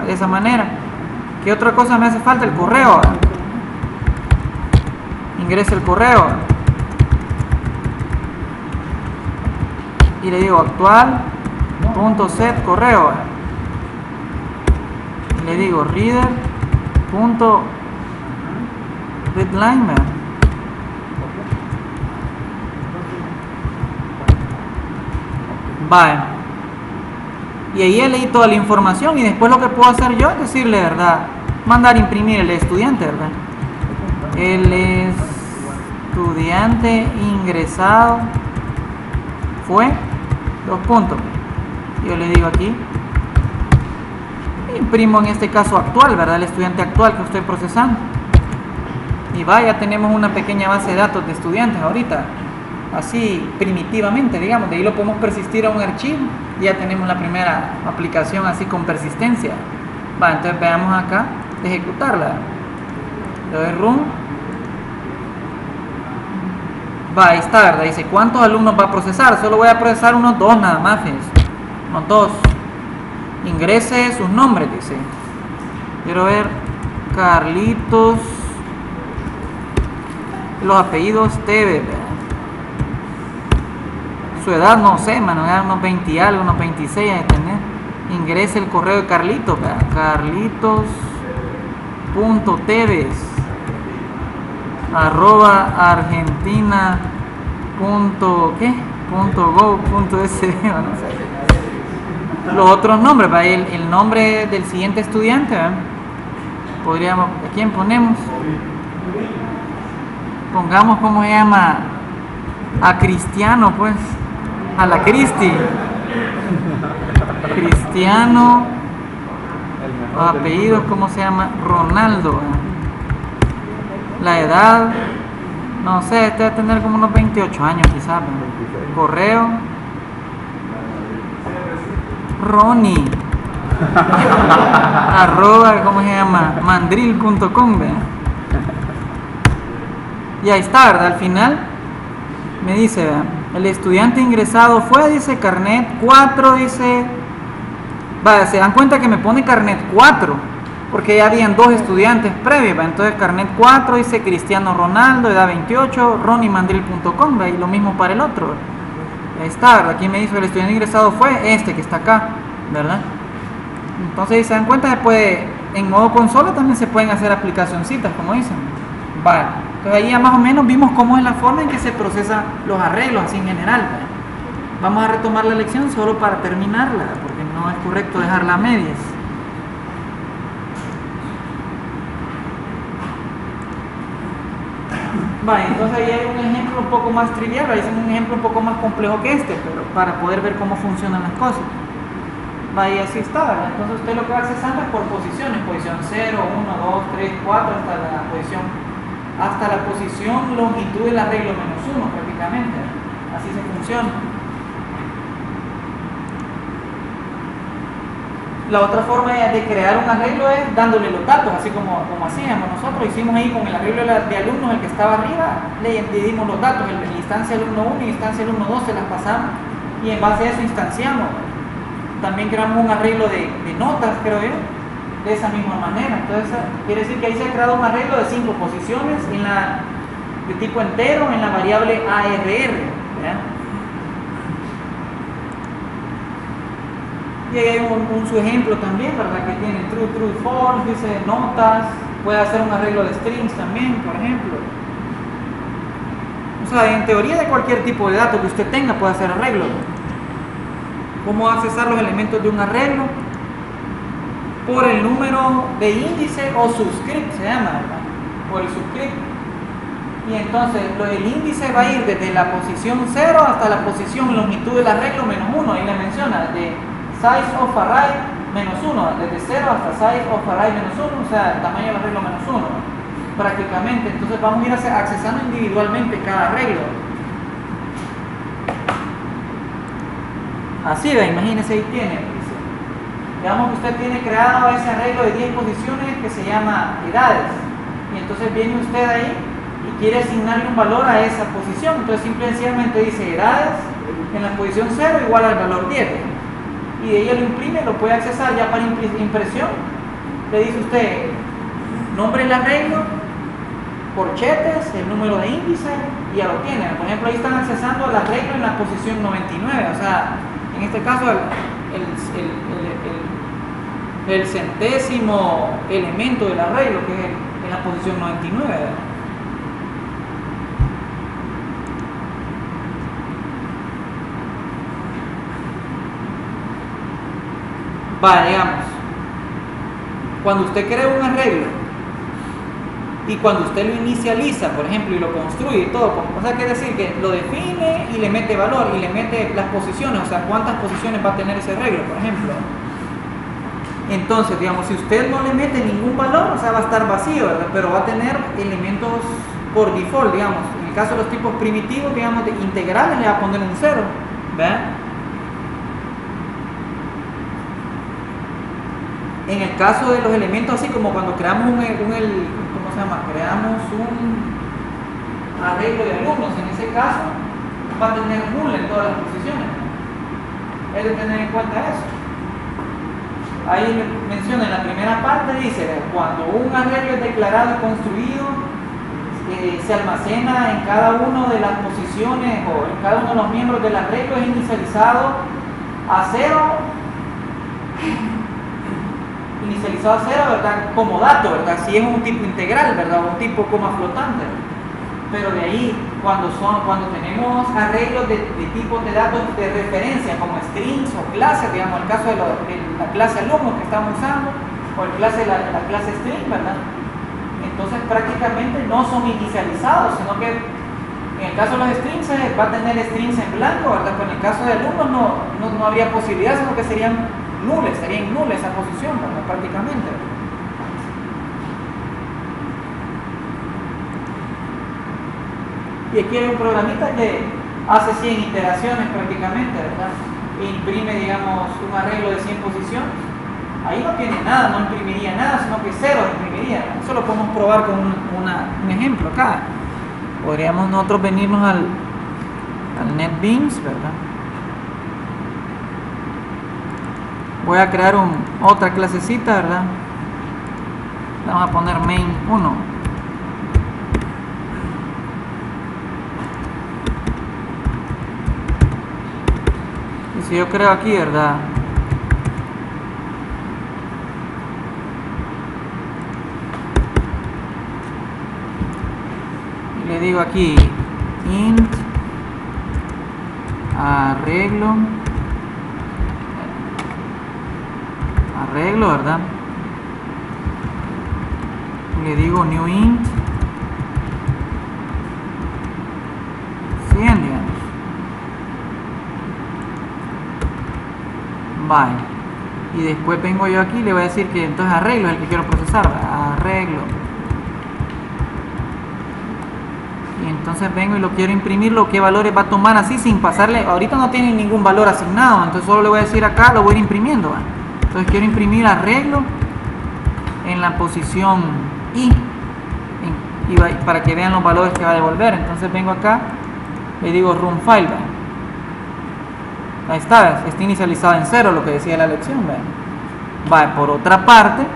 De esa manera. ¿Qué otra cosa me hace falta? El correo, ¿verdad? Ingrese el correo, ¿verdad? Y le digo actual.set correo, ¿verdad? Y le digo reader.readline, ¿verdad? Vale. Y ahí leí toda la información y después lo que puedo hacer yo es decirle, ¿verdad? Mandar imprimir el estudiante, ¿verdad? El estudiante ingresado fue, dos puntos. Yo le digo aquí, imprimo en este caso actual, ¿verdad? El estudiante actual que estoy procesando. Y vaya, tenemos una pequeña base de datos de estudiantes ahorita. Así primitivamente, digamos, de ahí lo podemos persistir a un archivo y ya tenemos la primera aplicación así con persistencia. Va, entonces veamos acá, ejecutarla. Le doy run. Va, ahí está, ¿verdad? Dice, ¿cuántos alumnos va a procesar? Solo voy a procesar unos 2 nada más, fíjense. Unos 2. Ingrese sus nombres, dice. Quiero ver, Carlitos. Los apellidos Tevez, ¿verdad? Su edad no sé, mano, era unos 20 y algo, unos 26 a tener. Ingrese el correo de Carlitos, ¿verdad? Carlitos.tevez @argentina.gov.es, no sé. Los otros nombres, ¿verdad? El nombre del siguiente estudiante, ¿verdad? Podríamos, ¿a quién ponemos? Pongamos, ¿cómo se llama? A Cristiano, pues. A la Cristi. Cristiano. Los apellidos, ¿cómo se llama? Ronaldo, ¿verdad? La edad, no sé, este debe tener como unos 28 años quizás, ¿verdad? Correo, Ronnie ¿cómo se llama? Mandril.com, ¿verdad? Y ahí está, ¿verdad? Al final me dice, ¿verdad? El estudiante ingresado fue, dice, carnet 4, dice, vaya, se dan cuenta que me pone carnet 4 porque ya habían 2 estudiantes previos, ¿verdad? Entonces carnet 4 dice Cristiano Ronaldo, edad 28, ronniemandril.com, y lo mismo para el otro, ¿verdad? Ahí está, ¿verdad? Aquí me dice el estudiante ingresado fue este que está acá, ¿verdad? Entonces, si se dan cuenta, después en modo consola también se pueden hacer aplicacioncitas, como dicen. Vale, entonces ahí ya más o menos vimos cómo es la forma en que se procesan los arreglos así en general, ¿verdad? Vamos a retomar la lección solo para terminarla, porque no es correcto dejarla a medias. Vale, entonces ahí hay un ejemplo un poco más trivial, ahí es un ejemplo un poco más complejo que este, pero para poder ver cómo funcionan las cosas. Va, y así está, ¿verdad? Entonces usted lo que va accesando es por posiciones, posición 0, 1, 2, 3, 4, hasta la posición longitud del arreglo menos 1 prácticamente, ¿verdad? Así se funciona. La otra forma de crear un arreglo es dándole los datos, así como hacíamos nosotros. Hicimos ahí con el arreglo de alumnos, el que estaba arriba, le dimos los datos, la instancia alumno 1 y instancia alumno 2 se las pasamos y en base a eso instanciamos. también creamos un arreglo de notas, creo yo, de esa misma manera. Entonces quiere decir que ahí se ha creado un arreglo de 5 posiciones de tipo entero en la variable ARR, ¿verdad? Y ahí hay su ejemplo también, ¿verdad? Que tiene true, true, false, dice notas, puede hacer un arreglo de strings también, por ejemplo. O sea, en teoría de cualquier tipo de dato que usted tenga puede hacer arreglo. ¿Cómo accesar los elementos de un arreglo? Por el número de índice o subscript, se llama, ¿verdad? Por el subscript. Y entonces el índice va a ir desde la posición 0 hasta la posición longitud del arreglo menos 1. Ahí le menciona, de size of array menos 1, desde 0 hasta size of array menos 1, o sea, el tamaño del arreglo menos 1, prácticamente. Entonces vamos a ir accesando individualmente cada arreglo. Así ve, imagínese, ahí tiene. Dice, digamos que usted tiene creado ese arreglo de 10 posiciones que se llama edades. Y entonces viene usted ahí y quiere asignarle un valor a esa posición. Entonces simplemente dice edades en la posición 0 igual al valor 10. Y de ahí lo imprime, lo puede accesar ya para impresión. Le dice usted nombre del arreglo, corchetes, el número de índice y ya lo tiene. Por ejemplo, ahí están accesando el arreglo en la posición 99, o sea, en este caso el centésimo elemento del arreglo, que es en la posición 99. Digamos, cuando usted crea un arreglo y cuando usted lo inicializa, por ejemplo, y lo construye y todo, o sea, quiere decir que lo define y le mete valor y le mete las posiciones, o sea, cuántas posiciones va a tener ese arreglo, por ejemplo. Entonces, digamos, si usted no le mete ningún valor, o sea, va a estar vacío, ¿verdad? Pero va a tener elementos por default, digamos. En el caso de los tipos primitivos, digamos, de integrales, le va a poner un 0, ¿verdad? En el caso de los elementos, así como cuando creamos ¿cómo se llama? Creamos un arreglo de alumnos, en ese caso va a tener null en todas las posiciones. Hay que tener en cuenta eso. Ahí menciona en la primera parte, dice, cuando un arreglo es declarado y construido, se almacena en cada una de las posiciones o en cada uno de los miembros del arreglo, es inicializado a 0, ¿verdad? Como dato, ¿verdad? Si es un tipo integral, ¿verdad? Un tipo coma flotante. Pero de ahí, cuando tenemos arreglos de tipos de datos de referencia, como strings o clases, digamos, el caso de la clase alumno que estamos usando, o la clase string, ¿verdad? Entonces prácticamente no son inicializados, sino que en el caso de los strings va a tener strings en blanco, ¿verdad? Pero en el caso de alumnos no habría posibilidad, sino que serían nules, sería en nula esa posición, ¿verdad? Prácticamente. Y aquí hay un programita que hace 100 iteraciones prácticamente, ¿verdad? E imprime, digamos, un arreglo de 100 posiciones. Ahí no tiene nada, no imprimiría nada, sino que 0 imprimiría. Eso lo podemos probar con un ejemplo acá. Podríamos nosotros venirnos al NetBeans, ¿verdad? Voy a crear otra clasecita, ¿verdad? Vamos a poner main 1. Y si yo creo aquí, ¿verdad? Y le digo aquí int arreglo, ¿verdad? Le digo new int 100, digamos. Vale. Y después vengo yo aquí y le voy a decir que entonces arreglo es el que quiero procesar, ¿verdad? Arreglo. Y entonces vengo y lo quiero imprimirlo, qué valores va a tomar así sin pasarle. Ahorita no tiene ningún valor asignado, entonces solo le voy a decir acá, lo voy a ir imprimiendo, ¿verdad? Entonces quiero imprimir arreglo en la posición I para que vean los valores que va a devolver. Entonces vengo acá, le digo run file, ¿verdad? Ahí está, está inicializado en 0, lo que decía la lección, ¿ve? Vale, por otra parte,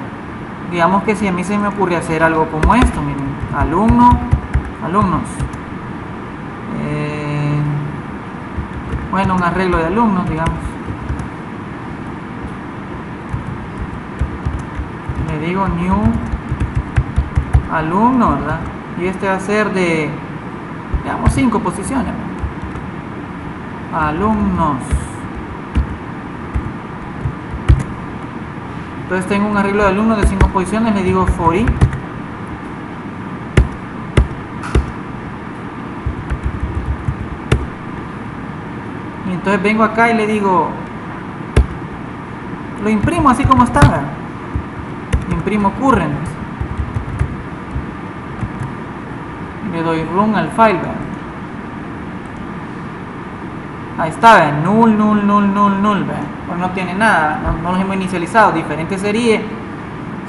digamos que si a mí se me ocurre hacer algo como esto, miren, alumnos, bueno, un arreglo de alumnos, digamos. Le digo new alumno, ¿verdad? Y este va a ser de, digamos, 5 posiciones, ¿verdad? Alumnos. Entonces tengo un arreglo de alumnos de 5 posiciones, le digo for i. Y entonces vengo acá y le digo, lo imprimo así como está, ¿verdad? Imprimo current. Le doy run al file, ¿verdad? Ahí está, ¿verdad? Null, ¿verdad? Pues no tiene nada, no los hemos inicializado. Diferente sería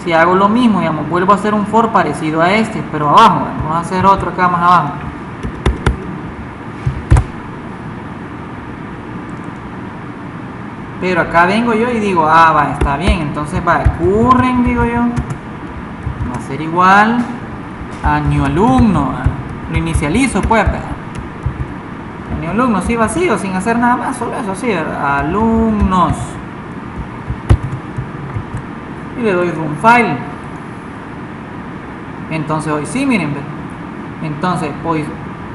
si hago lo mismo, digamos, vuelvo a hacer un for parecido a este, pero abajo, ¿verdad? Vamos a hacer otro acá más abajo. Pero acá vengo yo y digo, va, está bien, entonces va, current, digo yo, va a ser igual a new alumno, ¿verdad? Lo inicializo, pues, ¿verdad? New alumno, sí, vacío, sin hacer nada más, solo eso, sí, ¿verdad? Alumnos. Y le doy run file. Entonces hoy sí, miren, ¿verdad? Entonces, pues,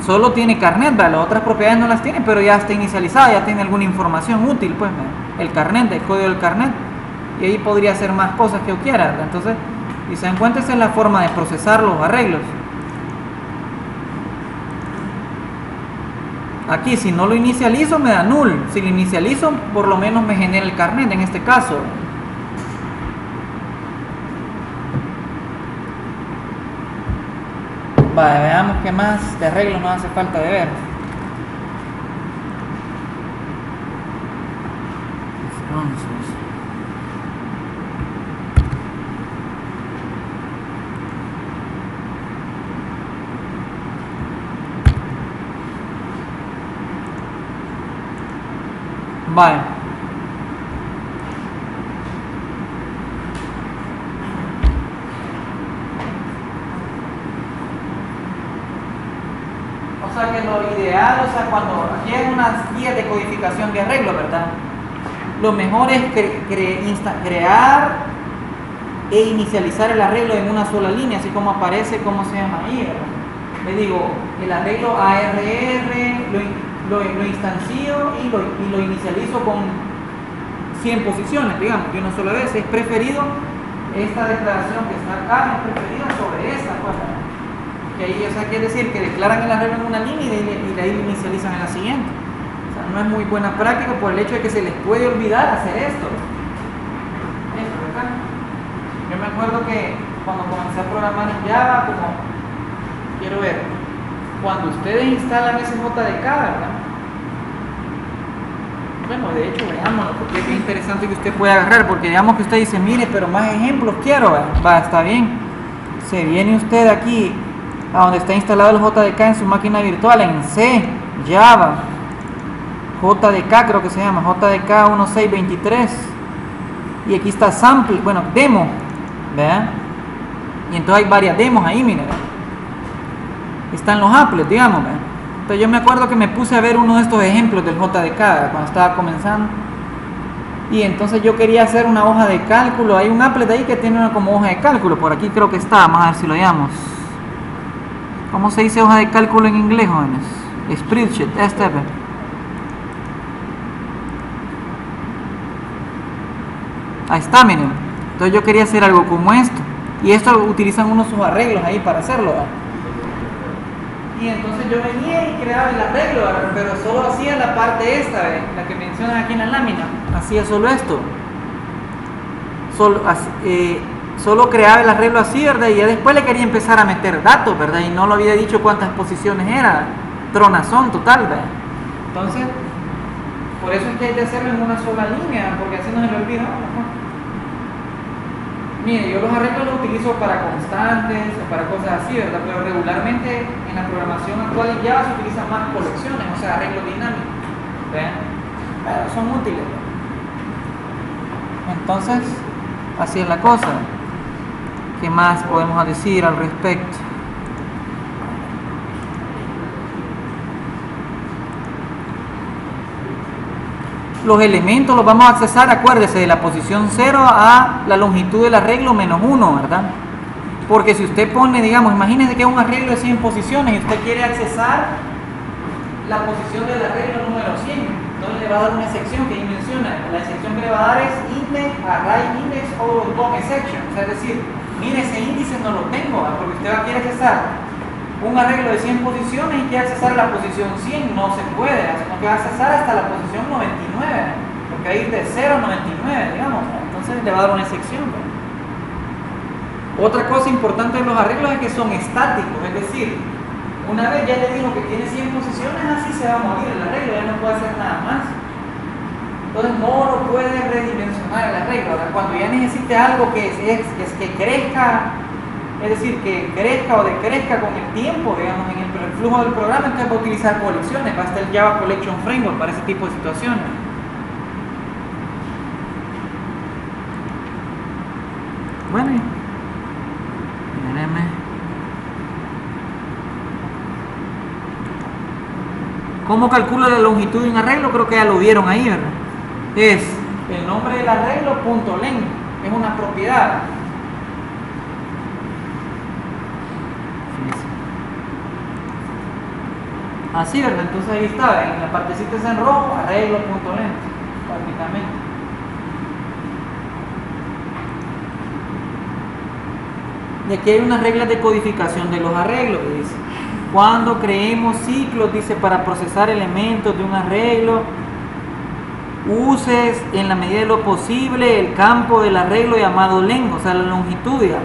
solo tiene carnet, ¿verdad? Las otras propiedades no las tiene, pero ya está inicializada, ya tiene alguna información útil, pues, ¿verdad? El carnet, el código del carnet, y ahí podría hacer más cosas que yo quiera, ¿verdad? Entonces, si se dan cuenta, esa es la forma de procesar los arreglos. Aquí, si no lo inicializo, me da null. Si lo inicializo, por lo menos me genera el carnet en este caso. Vale, veamos qué más de arreglo nos hace falta de ver. Entonces, vale. O sea que lo ideal, o sea, cuando aquí hay unas guías de codificación de arreglo, ¿verdad? Lo mejor es crear e inicializar el arreglo en una sola línea, así como aparece, ¿cómo se llama ahí, ¿verdad? Le digo, el arreglo ARR, lo instancio y lo inicializo con 100 posiciones, digamos, de una sola vez. Es preferido esta declaración que está acá, es preferida sobre esta, pues, que ahí, o sea, quiere decir que declaran el arreglo en una línea y de ahí lo inicializan en la siguiente. O sea, no es muy buena práctica por el hecho de que se les puede olvidar hacer esto. Esto, ¿verdad? Yo me acuerdo que cuando comencé a programar en Java, como, quiero ver, cuando ustedes instalan SJDK, ¿verdad? Bueno, de hecho, veámoslo, porque es interesante que usted pueda agarrar, porque digamos que usted dice, mire, pero más ejemplos quiero, ¿verdad? Va, está bien. Se viene usted aquí a donde está instalado el JDK en su máquina virtual, en C, Java, JDK creo que se llama, JDK 1623, y aquí está sample, bueno, demo, ¿verdad? Y entonces hay varias demos ahí, miren, están los apples, digamos, ¿verdad? Entonces yo me acuerdo que me puse a ver uno de estos ejemplos del JDK cuando estaba comenzando, y entonces yo quería hacer una hoja de cálculo. Hay un applet ahí que tiene una como hoja de cálculo, por aquí creo que está, vamos a ver si lo hallamos. ¿Cómo se dice hoja de cálculo en inglés, jóvenes? Spreadsheet, ahí está, miren. Entonces yo quería hacer algo como esto, y esto utilizan unos sus arreglos ahí para hacerlo, ¿verdad? Y entonces yo venía y creaba el arreglo, ¿verdad? Pero solo hacía la parte esta, ¿verdad? La que mencionan aquí en la lámina, hacía solo esto, solo creaba el arreglo así, ¿verdad? Y ya después le quería empezar a meter datos, ¿verdad? Y no lo había dicho cuántas posiciones era, tronazón total, ¿verdad? Entonces, por eso es que hay que hacerlo en una sola línea, porque así no se le olvida, ¿no? Mire, yo los arreglos los utilizo para constantes o para cosas así, ¿verdad? Pero regularmente en la programación actual en Java se utilizan más colecciones, o sea, arreglos dinámicos, ¿verdad? pero son útiles. Entonces, así es la cosa. ¿Qué más podemos decir al respecto? Los elementos los vamos a accesar, acuérdese, de la posición 0 a la longitud del arreglo menos 1, ¿verdad? Porque si usted pone, digamos, imagínese que es un arreglo de 100 posiciones y usted quiere accesar la posición del arreglo número 100, entonces le va a dar una sección que ahí menciona. La sección que le va a dar es index, array index o come section, o sea, es decir, mire, ese índice no lo tengo, ¿verdad? Porque usted va a querer accesar un arreglo de 100 posiciones y quiere accesar la posición 100, no se puede, sino que va a accesar hasta la posición 99, porque va a ir de 0 a 99, digamos, entonces le va a dar una sección, ¿verdad? Otra cosa importante de los arreglos es que son estáticos, es decir, una vez ya le dijo que tiene 100 posiciones, así se va a morir el arreglo, ya no puede hacer nada más. Entonces no lo puede redimensionar el arreglo, ¿verdad? Cuando ya necesite algo que crezca, es decir, que crezca o decrezca con el tiempo, digamos, en el flujo del programa, entonces va a utilizar colecciones, va a estar el Java Collection Framework para ese tipo de situaciones. Bueno, espérenme. ¿Cómo calcula la longitud de un arreglo? Creo que ya lo vieron ahí, ¿verdad? Es el nombre del arreglo punto length, es una propiedad. Así, ¿verdad? Entonces ahí está, en la partecita es en rojo, arreglo punto length, prácticamente. Y aquí hay unas reglas de codificación de los arreglos, dice. Cuando creemos ciclos, dice, para procesar elementos de un arreglo, uses en la medida de lo posible el campo del arreglo llamado length, o sea, la longitud, digamos,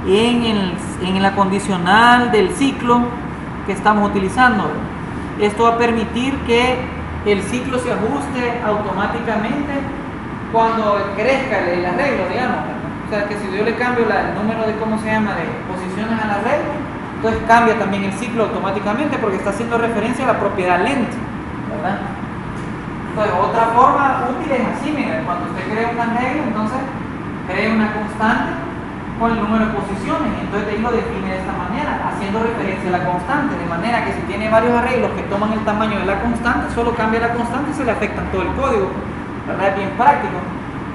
en la condicional del ciclo que estamos utilizando. Esto va a permitir que el ciclo se ajuste automáticamente cuando crezca el arreglo, digamos. O sea, que si yo le cambio el número de, ¿cómo se llama?, de posiciones al arreglo, entonces cambia también el ciclo automáticamente porque está haciendo referencia a la propiedad length, ¿verdad? Entonces, otra forma útil es así, mira, cuando usted crea un arreglo, entonces crea una constante con el número de posiciones, entonces ahí lo define de esta manera, haciendo referencia a la constante, de manera que si tiene varios arreglos que toman el tamaño de la constante, solo cambia la constante y se le afecta todo el código, ¿verdad? Es bien práctico.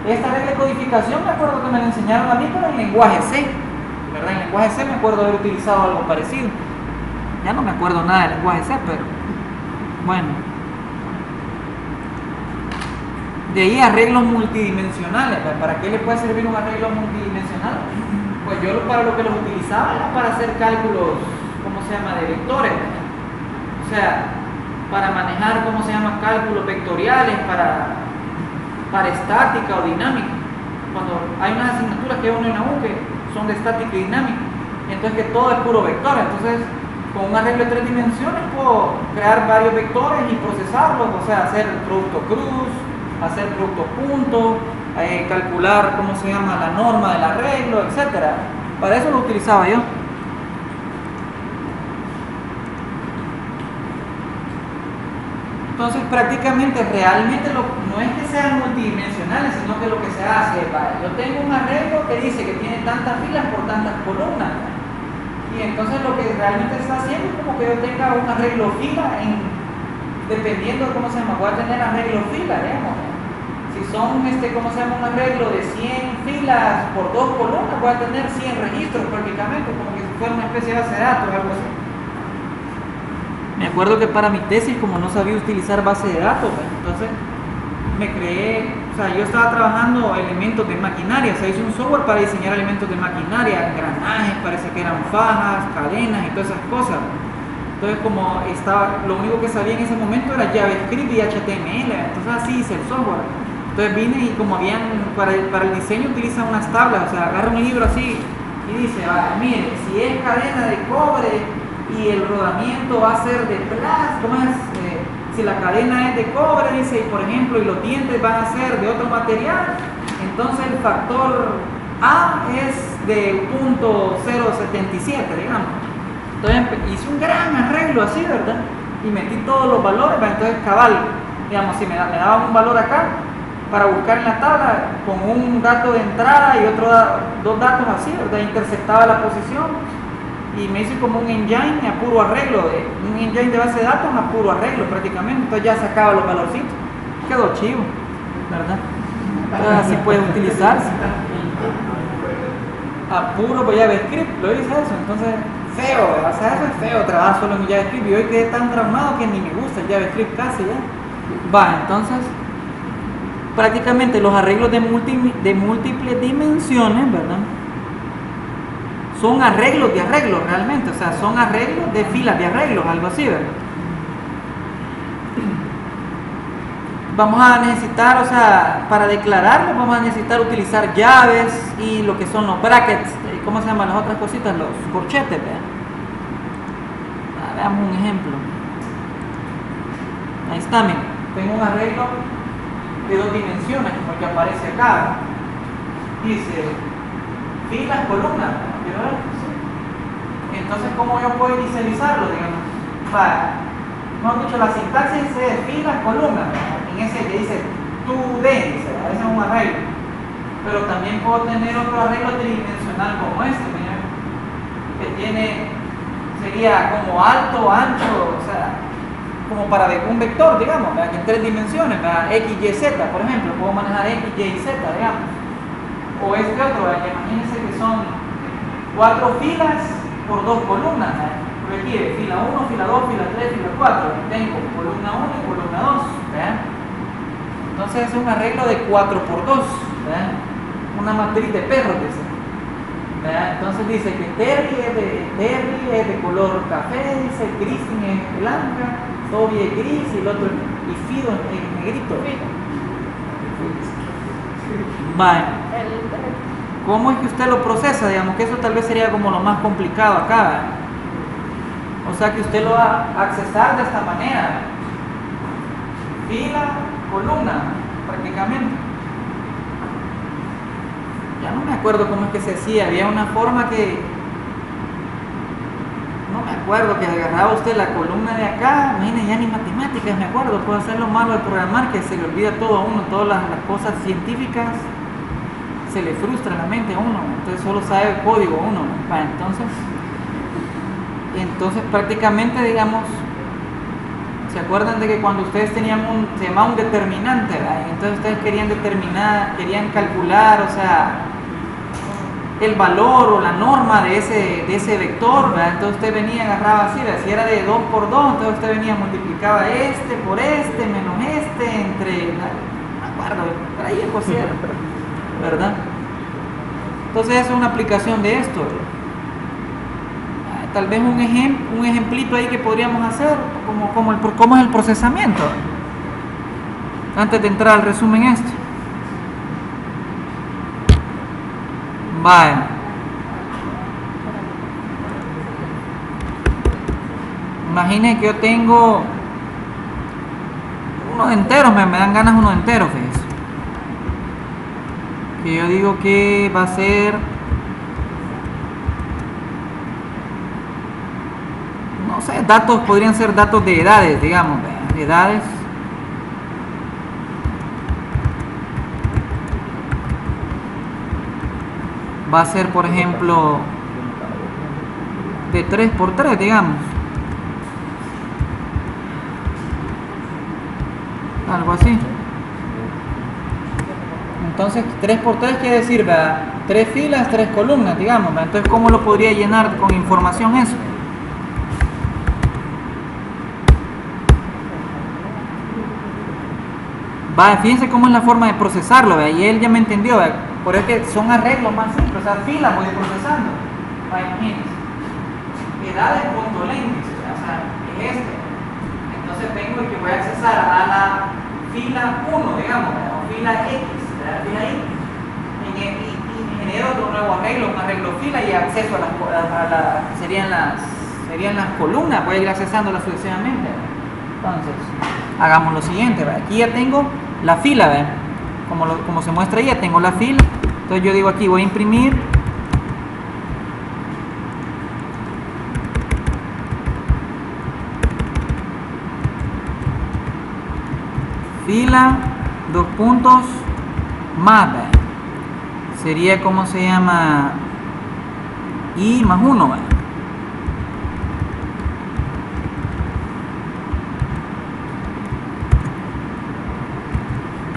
Esta regla de codificación me acuerdo que me la enseñaron a mí, pero en lenguaje C, ¿verdad? En lenguaje C me acuerdo haber utilizado algo parecido. Ya no me acuerdo nada del lenguaje C, pero bueno. De ahí arreglos multidimensionales. ¿Para qué le puede servir un arreglo multidimensional? Pues yo para lo que los utilizaba era para hacer cálculos, ¿cómo se llama?, de vectores. O sea, para manejar, ¿cómo se llama?, cálculos vectoriales para estática o dinámica. Cuando hay unas asignaturas que uno en la U que son de estática y dinámica, entonces que todo es puro vector. Entonces, con un arreglo de 3 dimensiones puedo crear varios vectores y procesarlos, o sea, hacer el producto cruz, hacer producto punto, calcular, ¿cómo se llama?, la norma del arreglo, etcétera. Para eso lo utilizaba yo. Entonces, prácticamente, realmente no es que sean multidimensionales, sino que lo que se hace, vale, yo tengo un arreglo que dice que tiene tantas filas por tantas columnas, y entonces lo que realmente está haciendo es como que yo tenga un arreglo fila, dependiendo de cómo se llama, voy a tener arreglo fila, digamos. Si son, ¿cómo se llama?, un arreglo de 100 filas por 2 columnas, voy a tener 100 registros prácticamente, como que si fuera una especie de base de datos, algo así. Me acuerdo que para mi tesis, como no sabía utilizar base de datos, entonces me creé, o sea, yo estaba trabajando elementos de maquinaria, o sea, hice un software para diseñar elementos de maquinaria, engranajes, parece que eran fajas, cadenas y todas esas cosas. Entonces, como estaba, lo único que sabía en ese momento era JavaScript y HTML, entonces así hice el software. Entonces vine y como para el diseño utilizan unas tablas, o sea, agarra un libro así y dice, vale, mire, si es cadena de cobre y el rodamiento va a ser de plástico, si la cadena es de cobre, dice, y por ejemplo, y los dientes van a ser de otro material, entonces el factor A es de 0.077, digamos. Entonces hice un gran arreglo así, ¿verdad? Y metí todos los valores, entonces cabal, digamos, si me daban un valor acá, para buscar en la tabla con un dato de entrada y dos datos así, ¿verdad? Interceptaba la posición y me hice como un engine a puro arreglo, un engine de base de datos a puro arreglo prácticamente, entonces ya sacaba los valorcitos, quedó chivo, ¿verdad? Entonces así puede utilizarse a puro JavaScript, lo hice eso, entonces feo, o sea, eso es feo, trabajar solo en JavaScript y hoy quedé tan traumado que ni me gusta el JavaScript casi ya. Va, entonces prácticamente los arreglos de múltiples dimensiones, ¿verdad? Son arreglos de arreglos realmente, o sea, son arreglos de filas de arreglos, algo así, ¿verdad? Vamos a necesitar, o sea, para declararlo vamos a necesitar utilizar llaves y lo que son los brackets, ¿cómo se llaman las otras cositas? Los corchetes, ¿verdad? Veamos un ejemplo. Ahí está, miren, tengo un arreglo de 2 dimensiones, como el que aparece acá. Dice filas, columnas. ¿Quiero ver? Sí. Entonces, ¿cómo yo puedo inicializarlo? Digamos, hemos dicho la sintaxis es filas, columnas. En ese que dice today, dice, ese es un arreglo. Pero también puedo tener otro arreglo tridimensional como este, miren, que sería como alto, ancho, o sea, como para un vector, digamos, ¿verdad? Que en 3 dimensiones, ¿verdad? X, Y, Z, por ejemplo, puedo manejar X, Y y Z, digamos. O este otro, ¿verdad? Que imagínense que son 4 filas por 2 columnas, ¿verdad? Requiere fila 1, fila 2, fila 3, fila 4. Tengo columna 1 y columna 2, ¿verdad? Entonces es un arreglo de 4 por 2, ¿verdad? Una matriz de perros, dice. ¿Verdad? Entonces dice que Terry es de color café, dice Kristen es blanca, Toby es gris y el otro y Fido es negrito. Vale. ¿Cómo es que usted lo procesa? Digamos que eso tal vez sería como lo más complicado acá, ¿verdad? O sea que usted lo va a accesar de esta manera. Fila, columna, prácticamente. Ya no me acuerdo cómo es que se hacía. Había una forma que... No me acuerdo, que agarraba usted la columna de acá. Imagínense, ya ni matemáticas me acuerdo. Puedo hacer lo malo de programar, que se le olvida todo a uno. Todas las cosas científicas se le frustra la mente a uno. Entonces solo sabe el código uno. Entonces prácticamente, digamos, ¿se acuerdan de que cuando ustedes tenían se llamaba un determinante, ¿verdad? Entonces ustedes querían calcular, o sea, el valor o la norma de ese vector, ¿verdad? Entonces usted venía, agarraba así, ¿verdad? Si era de 2 por 2, entonces usted venía, multiplicaba este por este, menos este, entre, no me acuerdo, por ahí es posible, ¿verdad? Entonces esa es una aplicación de esto, ¿verdad? Tal vez un ejemplito ahí que podríamos hacer, cómo es el procesamiento, antes de entrar al resumen este. Vale. Imaginen que yo tengo unos enteros, me dan ganas unos enteros, fíjense. Que yo digo que va a ser... No sé, datos, podrían ser datos de edades, digamos, de edades. Va a ser, por ejemplo, de 3 por 3, digamos. Algo así. Entonces, 3 por 3 quiere decir, ¿verdad? 3 filas, 3 columnas, digamos, ¿verdad? Entonces, ¿cómo lo podría llenar con información eso? Fíjense cómo es la forma de procesarlo, ¿verdad? Y él ya me entendió, ¿verdad? Por eso que son arreglos más simples, o sea, filas voy procesando. Imagínense, edades.length, o sea, es este. Entonces vengo y que voy a accesar a la fila 1, digamos, o fila X, ¿verdad? Fila X. Y genero otro nuevo arreglo, un arreglo fila y acceso a serían las columnas, voy a ir accesándolas sucesivamente. Entonces, hagamos lo siguiente, ¿verdad? Aquí ya tengo la fila, ¿verdad? Como se muestra ahí, ya tengo la fila. Entonces yo digo aquí, voy a imprimir fila, 2 puntos, más, ¿ve? Sería, ¿cómo se llama? I más 1, ¿ve?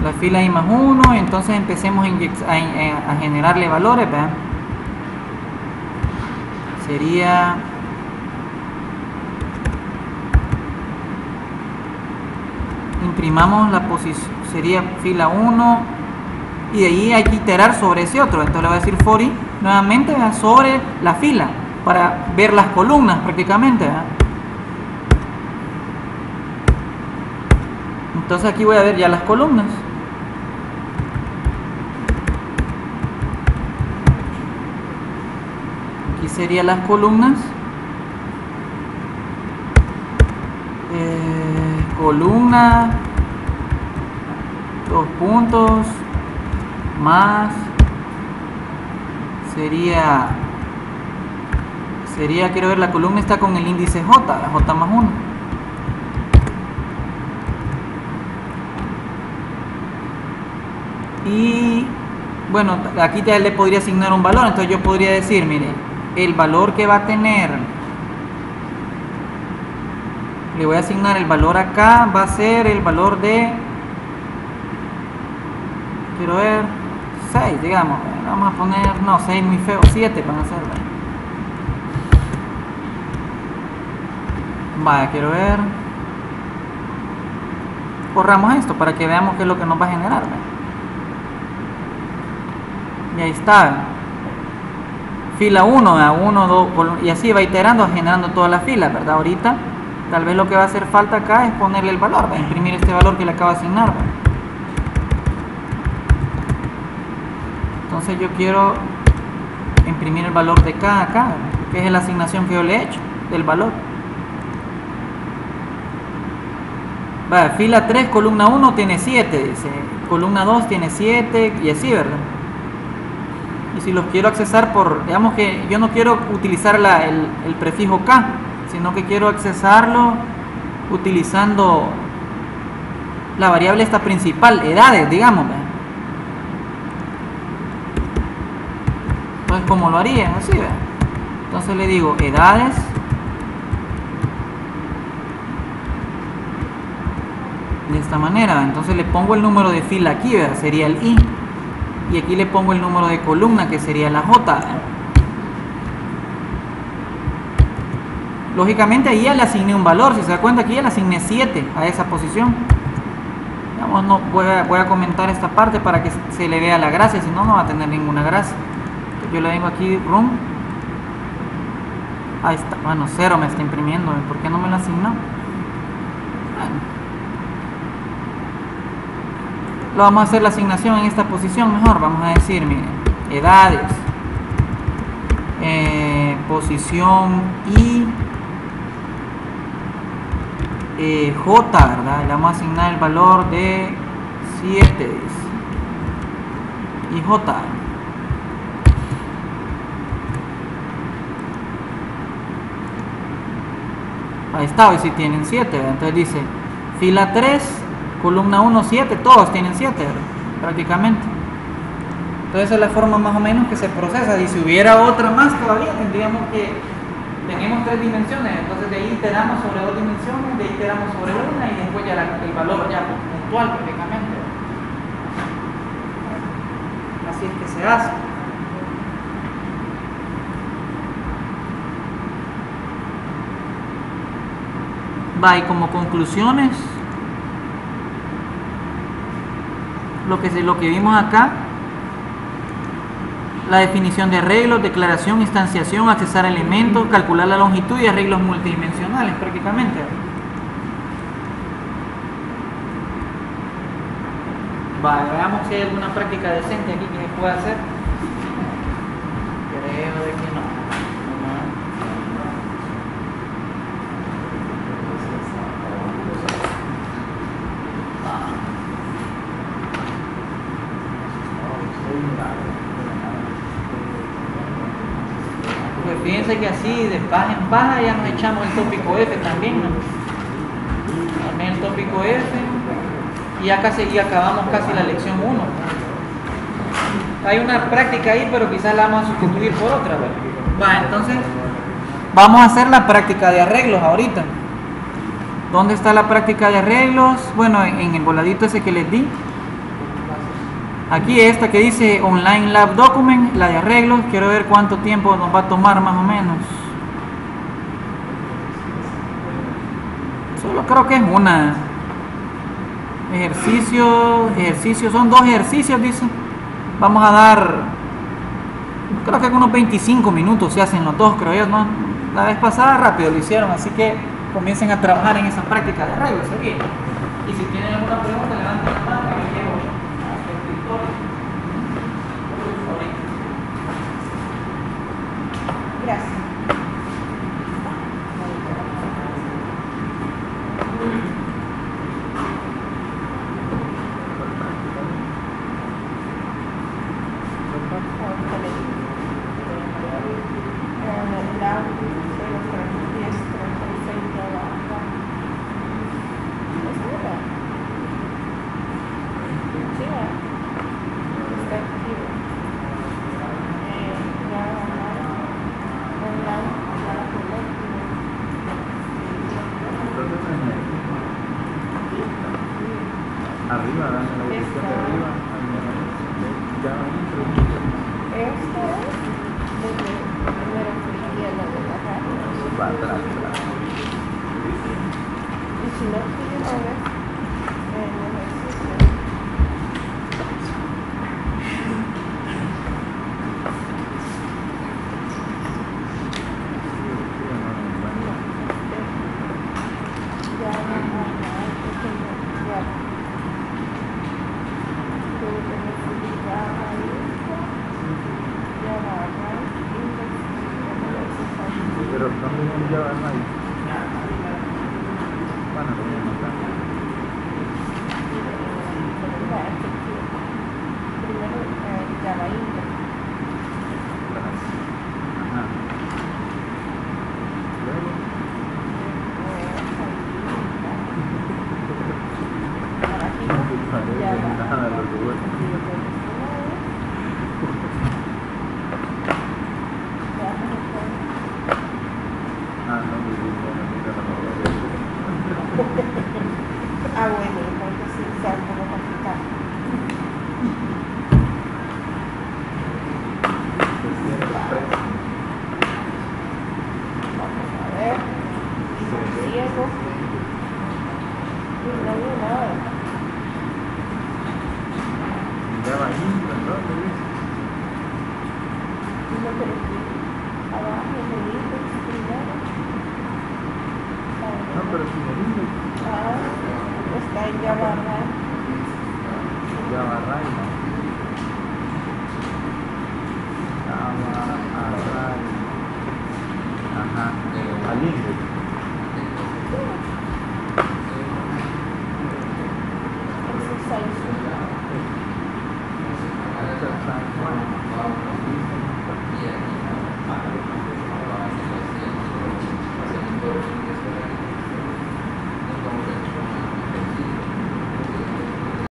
La fila I más 1, y entonces empecemos a generarle valores, ¿ve? Sería imprimamos la posición, sería fila 1, y de ahí hay que iterar sobre ese otro. Entonces le voy a decir for i nuevamente, ¿ve? Sobre la fila para ver las columnas prácticamente, ¿ve? Entonces aquí voy a ver ya las columnas. Aquí serían las columnas. Columna, 2 puntos, más, sería, quiero ver, la columna está con el índice J, la J más 1. Y bueno, aquí ya le podría asignar un valor, entonces yo podría decir, mire, el valor que va a tener, le voy a asignar el valor acá, va a ser el valor de, quiero ver, 6, digamos, vamos a poner, no, 6 muy feo, 7 van a ser, vaya, quiero ver, corramos esto para que veamos qué es lo que nos va a generar, ¿verdad? Y ahí está, fila 1, 1, 2, y así va iterando, generando todas las filas, ¿verdad? Ahorita tal vez lo que va a hacer falta acá es ponerle el valor, va a imprimir este valor que le acabo de asignar, ¿va? Entonces yo quiero imprimir el valor de K acá, ¿verdad? Que es la asignación que yo le he hecho del valor. Va, fila 3, columna 1 tiene 7, dice, columna 2 tiene 7 y así, ¿verdad? Y si los quiero accesar por, digamos que yo no quiero utilizar el prefijo K, sino que quiero accesarlo utilizando la variable esta principal, edades, digamos, ¿ve? Entonces, ¿cómo lo haría? Así, ¿ve? Entonces le digo edades de esta manera, entonces le pongo el número de fila aquí, ¿ve? Sería el I, y aquí le pongo el número de columna que sería la J, ¿ve? Lógicamente ahí ya le asigné un valor, si se da cuenta aquí ya le asigné 7 a esa posición. Digamos, no, voy a comentar esta parte para que se le vea la gracia, si no, no va a tener ninguna gracia. Entonces yo le vengo aquí, room. Ahí está, bueno, 0 me está imprimiendo, ¿por qué no me lo asignó? Bueno. Lo vamos a hacer la asignación en esta posición mejor, vamos a decir, miren, edades, posición I, J, ¿verdad? Le vamos a asignar el valor de 7 y J. Ahí está, hoy sí tienen 7, ¿verdad? Entonces dice fila 3, columna 1, 7, todos tienen 7, ¿verdad? Prácticamente. Entonces esa es la forma más o menos que se procesa. Y si hubiera otra más todavía, tendríamos que, tenemos 3 dimensiones, entonces de ahí iteramos sobre 2 dimensiones, de ahí iteramos sobre una y después ya el valor ya puntual prácticamente. Así es que se hace. Va, y como conclusiones, lo que vimos acá, la definición de arreglos, declaración, instanciación, accesar elementos, calcular la longitud y arreglos multidimensionales prácticamente. Vale, veamos si hay alguna práctica decente aquí que se pueda hacer. Creo de que no. Pues fíjense que así de paja en paja ya nos echamos el tópico F también, ¿no? También el tópico F. Y ya casi y acabamos casi la lección 1. Hay una práctica ahí, pero quizás la vamos a sustituir por otra. Va, entonces vamos a hacer la práctica de arreglos ahorita. ¿Dónde está la práctica de arreglos? Bueno, en el voladito ese que les di. Aquí esta que dice Online Lab Document, la de arreglos. Quiero ver cuánto tiempo nos va a tomar más o menos. Solo creo que es una. Ejercicio, son 2 ejercicios, dice. Vamos a dar, creo que unos 25 minutos se hacen los 2, creo yo, ¿no? La vez pasada rápido lo hicieron, así que comiencen a trabajar en esa práctica de arreglos. Y si tienen alguna pregunta, levanten la mano y llevo a su escritorio. Gracias. Arriba, dame la ubicación de arriba. Ya Esto es desde el primero que la de la radio. va atrás. Y si no quieres ver en el ejercicio, Pero no me lleva ahí. Bueno, lo voy a anotar. primero llama Inter. Ajá. Luego, nada, lo que voy. Ah, bueno, entonces sí, sea un poco complicado. Vamos a ver. Ciego. Y no veo nada. Ya va ahí, ¿dónde dice? No, pero aquí, abajo, en el index, primero. No, pero si me dice, Ah, está en Java Ray. ya va Ray, ¿no? Ya va a Ray. Ajá, al índice.